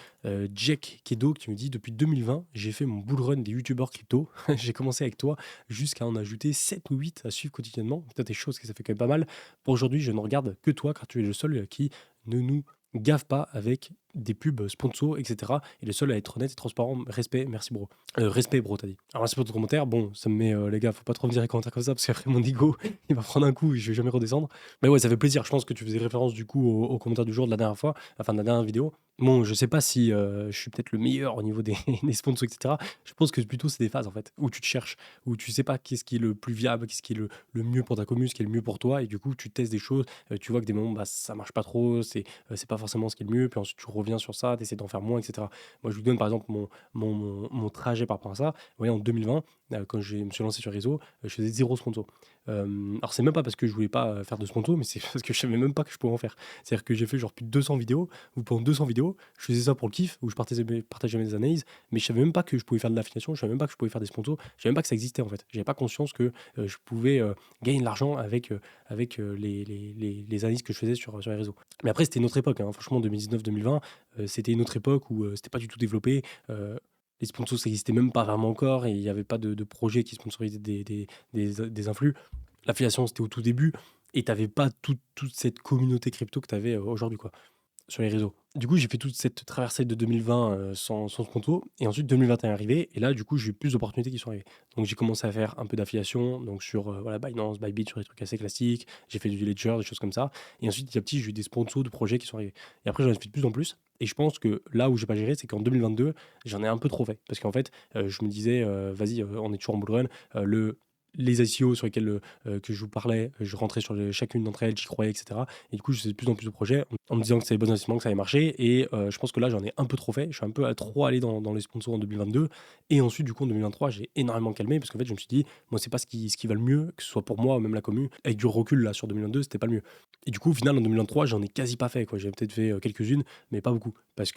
Jack Kedo qui me dit: depuis 2020, j'ai fait mon bull run des youtubeurs crypto. J'ai commencé avec toi jusqu'à en ajouter 7 ou 8 à suivre quotidiennement. Peut-être des choses que ça fait quand même pas mal. Pour aujourd'hui, je ne regarde que toi car tu es le seul qui ne nous gaffe pas avec des pubs sponsors, etc. Et le seul à être honnête et transparent. Respect, merci bro. Respect bro, t'as dit. Alors merci pour ton commentaire. Bon, ça me met, les gars, faut pas trop me dire les commentaires comme ça parce qu'après mon ego, il va prendre un coup et je vais jamais redescendre. Mais ouais, ça fait plaisir. Je pense que tu faisais référence du coup au commentaire du jour de la dernière fois, enfin de la dernière vidéo. Bon, je sais pas si je suis peut-être le meilleur au niveau des, des sponsors, etc. Je pense que plutôt c'est des phases en fait, où tu te cherches, où tu sais pas qu'est-ce qui est le plus viable, qu'est-ce qui est le mieux pour ta commune, ce qui est le mieux pour toi, et du coup tu testes des choses, tu vois que des moments bah, ça marche pas trop, c'est pas forcément ce qui est le mieux, puis ensuite tu reviens sur ça, tu essaies d'en faire moins, etc. Moi je vous donne par exemple mon trajet par rapport à ça. Vous voyez, en 2020, quand je me suis lancé sur le réseau, je faisais zéro sponsor. Alors c'est même pas parce que je voulais pas faire de sponsor, mais c'est parce que je savais même pas que je pouvais en faire. C'est-à-dire que j'ai fait genre plus de 200 vidéos, ou pendant 200 vidéos, je faisais ça pour le kiff, où je partageais mes analyses, mais je savais même pas que je pouvais faire de l'affiliation, je savais même pas que je pouvais faire des sponsors, je savais même pas que ça existait en fait. J'avais pas conscience que je pouvais gagner de l'argent avec les analyses que je faisais sur les réseaux. Mais après, c'était une autre époque, hein. Franchement, 2019-2020, c'était une autre époque où c'était pas du tout développé. Les sponsors, ça n'existait même pas vraiment encore et il n'y avait pas de projet qui sponsorisait des influx. L'affiliation, c'était au tout début et tu n'avais pas toute cette communauté crypto que tu avais aujourd'hui, quoi, sur les réseaux. Du coup, j'ai fait toute cette traversée de 2020 sans sponsor. Et ensuite, 2021 est arrivé. Et là, du coup, j'ai eu plus d'opportunités qui sont arrivées. Donc, j'ai commencé à faire un peu d'affiliation. Donc, sur voilà, Binance, Bybit, sur des trucs assez classiques. J'ai fait du Ledger, des choses comme ça. Et ensuite, petit à petit, j'ai eu des sponsors de projets qui sont arrivés. Et après, j'en ai fait de plus en plus. Et je pense que là où j'ai pas géré, c'est qu'en 2022, j'en ai un peu trop fait. Parce qu'en fait, je me disais, vas-y, on est toujours en bull run. Les ICO sur lesquels que je vous parlais, je rentrais sur chacune d'entre elles, j'y croyais, etc. Et du coup, je faisais de plus en plus de projets en me disant que c'était les bons investissements, que ça allait marcher. Et je pense que là, j'en ai un peu trop fait. Je suis un peu trop allé dans les sponsors en 2022. Et ensuite, du coup, en 2023, j'ai énormément calmé parce qu'en fait, je me suis dit, moi, c'est pas ce qui va le mieux, que ce soit pour moi ou même la commu. Avec du recul, là, sur 2022, c'était pas le mieux. Et du coup, au final, en 2023, j'en ai quasi pas fait, quoi. J'ai peut-être fait quelques-unes, mais pas beaucoup. Parce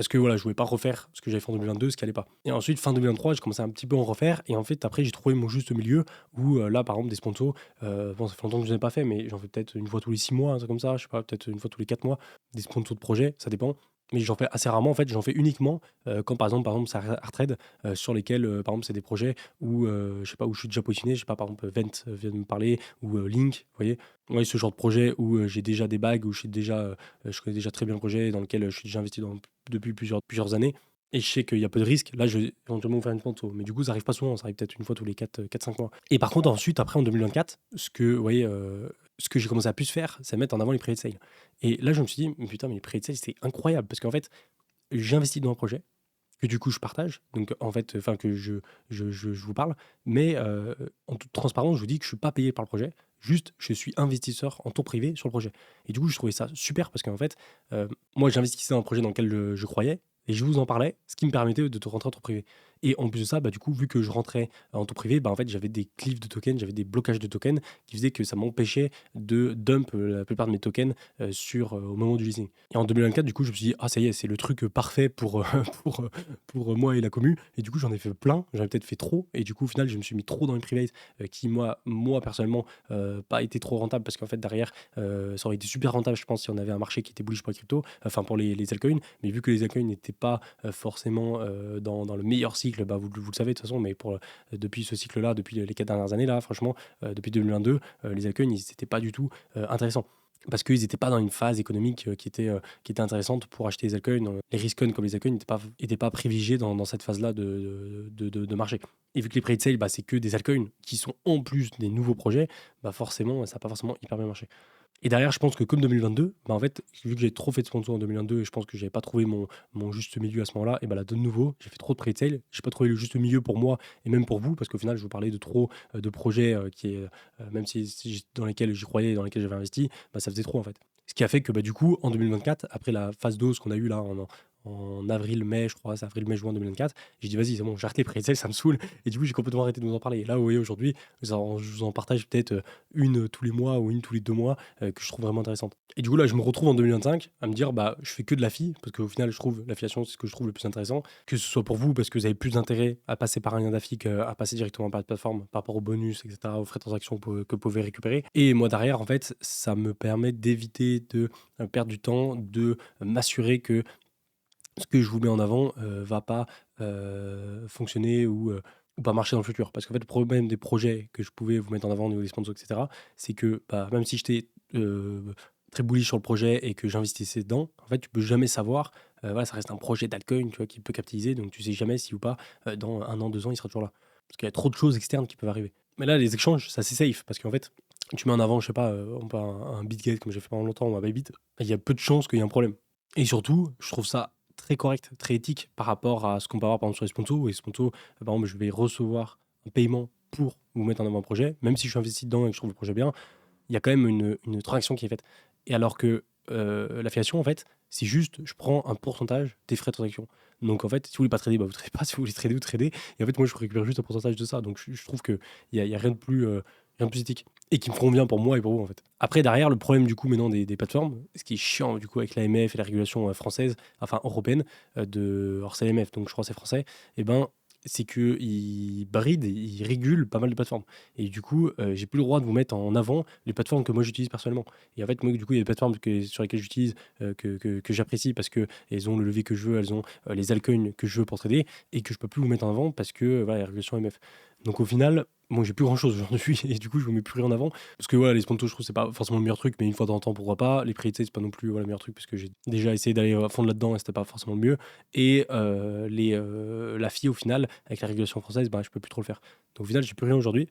que voilà, je voulais pas refaire ce que j'avais fait en 2022, ce qui allait pas. Et ensuite, fin 2023, j'ai commencé un petit peu à en refaire. Et en fait, après, j'ai trouvé mon juste milieu où là, par exemple, des sponsors, bon, ça fait longtemps que je n'ai pas fait, mais j'en fais peut-être une fois tous les 6 mois, un truc comme ça, je sais pas, peut-être une fois tous les 4 mois, des sponsors de projet, ça dépend. Mais j'en fais assez rarement, en fait, j'en fais uniquement quand, par exemple, c'est Artrade, sur lesquels, par exemple, c'est des projets où, je sais pas, où je suis déjà positionné, je sais pas, par exemple, Vent vient de me parler, ou Link, vous voyez. Ouais, ce genre de projet où j'ai déjà des bagues, où je connais déjà très bien le projet, dans lequel je suis déjà investi depuis plusieurs années. Et je sais qu'il y a peu de risques. Là, je vais éventuellement vous faire une sponsor. Mais du coup, ça arrive pas souvent. Ça arrive peut-être une fois tous les 4-5 mois. Et par contre, ensuite, après, en 2024, vous voyez, ce que j'ai commencé à plus faire, c'est mettre en avant les private sales. Et là, je me suis dit, mais putain, mais les private sales, c'est incroyable. Parce qu'en fait, j'investis dans un projet que du coup, je partage. Donc, en fait, enfin, que je vous parle. Mais en toute transparence, je vous dis que je suis pas payé par le projet. Juste, je suis investisseur en tour privé sur le projet. Et du coup, je trouvais ça super parce qu'en fait, moi, j'investissais dans un projet dans lequel je croyais et je vous en parlais, ce qui me permettait de te rentrer en tour privé. Et en plus de ça, bah, du coup, vu que je rentrais en tour privé, bah, en fait, j'avais des cliffs de tokens, j'avais des blocages de tokens qui faisaient que ça m'empêchait de dump la plupart de mes tokens au moment du leasing. Et en 2024, du coup, je me suis dit, ah, ça y est, c'est le truc parfait pour moi et la commu. Et du coup, j'en ai fait plein, j'en ai peut-être fait trop. Et du coup, au final, je me suis mis trop dans les privates qui, moi personnellement, pas été trop rentable parce qu'en fait, derrière, ça aurait été super rentable, je pense, si on avait un marché qui était bullish pour les cryptos, enfin pour les altcoins. Mais vu que les altcoins n'étaient pas forcément dans le meilleur cycle, bah, vous le savez de toute façon, mais depuis ce cycle-là, depuis les 4 dernières années, là, franchement, depuis 2022, les altcoins, ils n'étaient pas du tout intéressants. Parce qu'ils n'étaient pas dans une phase économique qui était intéressante pour acheter les altcoins. Les risk-on comme les altcoins n'étaient pas privilégiés dans cette phase-là de marché. Et vu que les pre-sale, bah, c'est que des altcoins qui sont en plus des nouveaux projets, bah forcément, ça n'a pas forcément hyper bien marché. Et derrière, je pense que comme 2022, bah en fait, vu que j'ai trop fait de sponsors en 2022 et je pense que j'avais pas trouvé mon juste milieu à ce moment-là, et bah là, de nouveau, j'ai fait trop de pre-sale. J'ai pas trouvé le juste milieu pour moi et même pour vous, parce qu'au final, je vous parlais de trop de projets même dans lesquels j'y croyais et dans lesquels j'avais investi, bah ça faisait trop en fait. Ce qui a fait que bah, du coup, en 2024, après la phase dose qu'on a eue là en avril-mai, je crois, c'est avril-mai-juin 2024, j'ai dit vas-y, c'est bon, j'arrête les pre-sales, ça me saoule. Et du coup, j'ai complètement arrêté de vous en parler. Et là, vous voyez, aujourd'hui, je vous en partage peut-être une tous les mois ou une tous les 2 mois que je trouve vraiment intéressante. Et du coup, là, je me retrouve en 2025 à me dire, bah, je fais que de la FI, parce qu'au final, je trouve l'affiliation, c'est ce que je trouve le plus intéressant, que ce soit pour vous, parce que vous avez plus d'intérêt à passer par un lien d'affi qu'à passer directement par la plateforme, par rapport aux bonus, etc., aux frais de transaction que vous pouvez récupérer. Et moi, derrière, en fait, ça me permet d'éviter de perdre du temps, de m'assurer que ce que je vous mets en avant va pas fonctionner ou pas marcher dans le futur. Parce qu'en fait, le problème des projets que je pouvais vous mettre en avant au niveau des sponsors, etc., c'est que bah, même si j'étais très bullish sur le projet et que j'investissais dedans, en fait, tu peux jamais savoir. Voilà, ça reste un projet d'altcoin, tu vois, qui peut capitaliser, donc tu sais jamais si ou pas, dans 1 an, 2 ans, il sera toujours là. Parce qu'il y a trop de choses externes qui peuvent arriver. Mais là, les échanges, c'est assez safe, parce qu'en fait, tu mets en avant, je sais pas, on peut un BitGate comme j'ai fait pendant longtemps, ou un Bybit, il y a peu de chances qu'il y ait un problème. Et surtout, je trouve ça très correct, très éthique par rapport à ce qu'on peut avoir par exemple sur les sponsors. Où les sponsors, par exemple, je vais recevoir un paiement pour vous mettre en avant un projet, même si je suis investi dedans et que je trouve le projet bien, il y a quand même une transaction qui est faite. Et alors que l'affiliation, en fait, c'est juste, je prends un pourcentage des frais de transaction. Donc en fait, si vous voulez pas trader, bah, vous tradez pas. Si vous voulez trader, vous tradez. Et en fait, moi, je récupère juste un pourcentage de ça. Donc je trouve qu'il y a rien de plus éthique. Et qui me feront bien pour moi et pour vous, en fait. Après, derrière, le problème, du coup, maintenant, des plateformes, ce qui est chiant, du coup, avec l'AMF et la régulation française, enfin européenne, alors c'est l'AMF, donc je crois que c'est français, et ben, c'est qu'ils brident, ils régulent pas mal de plateformes. Et du coup, j'ai plus le droit de vous mettre en avant les plateformes que moi j'utilise personnellement. Et en fait, moi, du coup, il y a des plateformes sur lesquelles j'utilise, que j'apprécie parce qu'elles ont le levier que je veux, elles ont les altcoins que je veux pour trader, et que je peux plus vous mettre en avant parce que voilà, la régulation AMF. Donc au final, moi j'ai plus grand chose aujourd'hui, et du coup, je vous mets plus rien en avant. Parce que voilà, les sponsors, je trouve que c'est pas forcément le meilleur truc, mais une fois de temps en temps, pourquoi pas. Les prix, c'est pas non plus voilà, le meilleur truc, parce que j'ai déjà essayé d'aller à fond là-dedans et c'était pas forcément le mieux. Et la FI, au final, avec la régulation française, bah, je peux plus trop le faire. Donc au final, j'ai plus rien aujourd'hui.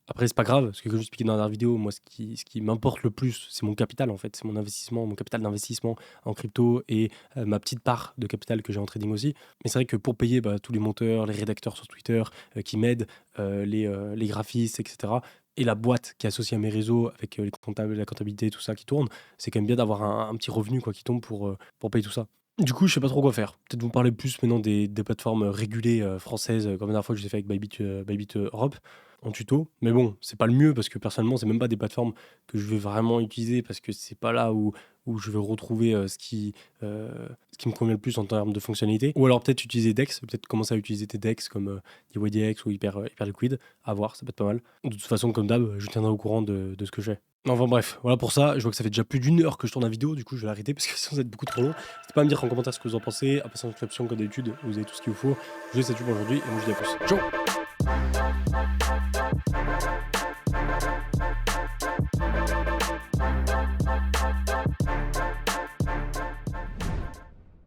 Après, c'est pas grave, parce que comme je expliquais dans la dernière vidéo, moi, ce qui m'importe le plus, c'est mon capital, en fait. C'est mon investissement, mon capital d'investissement en crypto et ma petite part de capital que j'ai en trading aussi. Mais c'est vrai que pour payer bah, tous les monteurs, les rédacteurs sur Twitter qui m'aident, les graphistes, etc., et la boîte qui est associée à mes réseaux avec la comptabilité, tout ça qui tourne, c'est quand même bien d'avoir un petit revenu quoi, qui tombe pour payer tout ça. Du coup, je sais pas trop quoi faire. Peut-être vous parler plus maintenant des plateformes régulées françaises, comme la dernière fois que je l'ai fait avec Bybit Europe en tuto. Mais bon, c'est pas le mieux parce que personnellement, c'est même pas des plateformes que je vais vraiment utiliser parce que c'est pas là où je vais retrouver ce qui me convient le plus en termes de fonctionnalité. Ou alors peut-être utiliser Dex, peut-être commencer à utiliser des Dex comme YDX ou Hyper Liquid. À voir, ça peut être pas mal. De toute façon, comme d'hab, je tiendrai au courant de ce que je fais. Enfin bref, voilà pour ça. Je vois que ça fait déjà plus d'1 heure que je tourne la vidéo, du coup je vais l'arrêter parce que sinon ça va être beaucoup trop long. N'hésitez pas à me dire en commentaire ce que vous en pensez, à passer en description comme d'habitude, vous avez tout ce qu'il vous faut. Je vous laisse là-dessus pour aujourd'hui et moi je vous dis à plus. Ciao.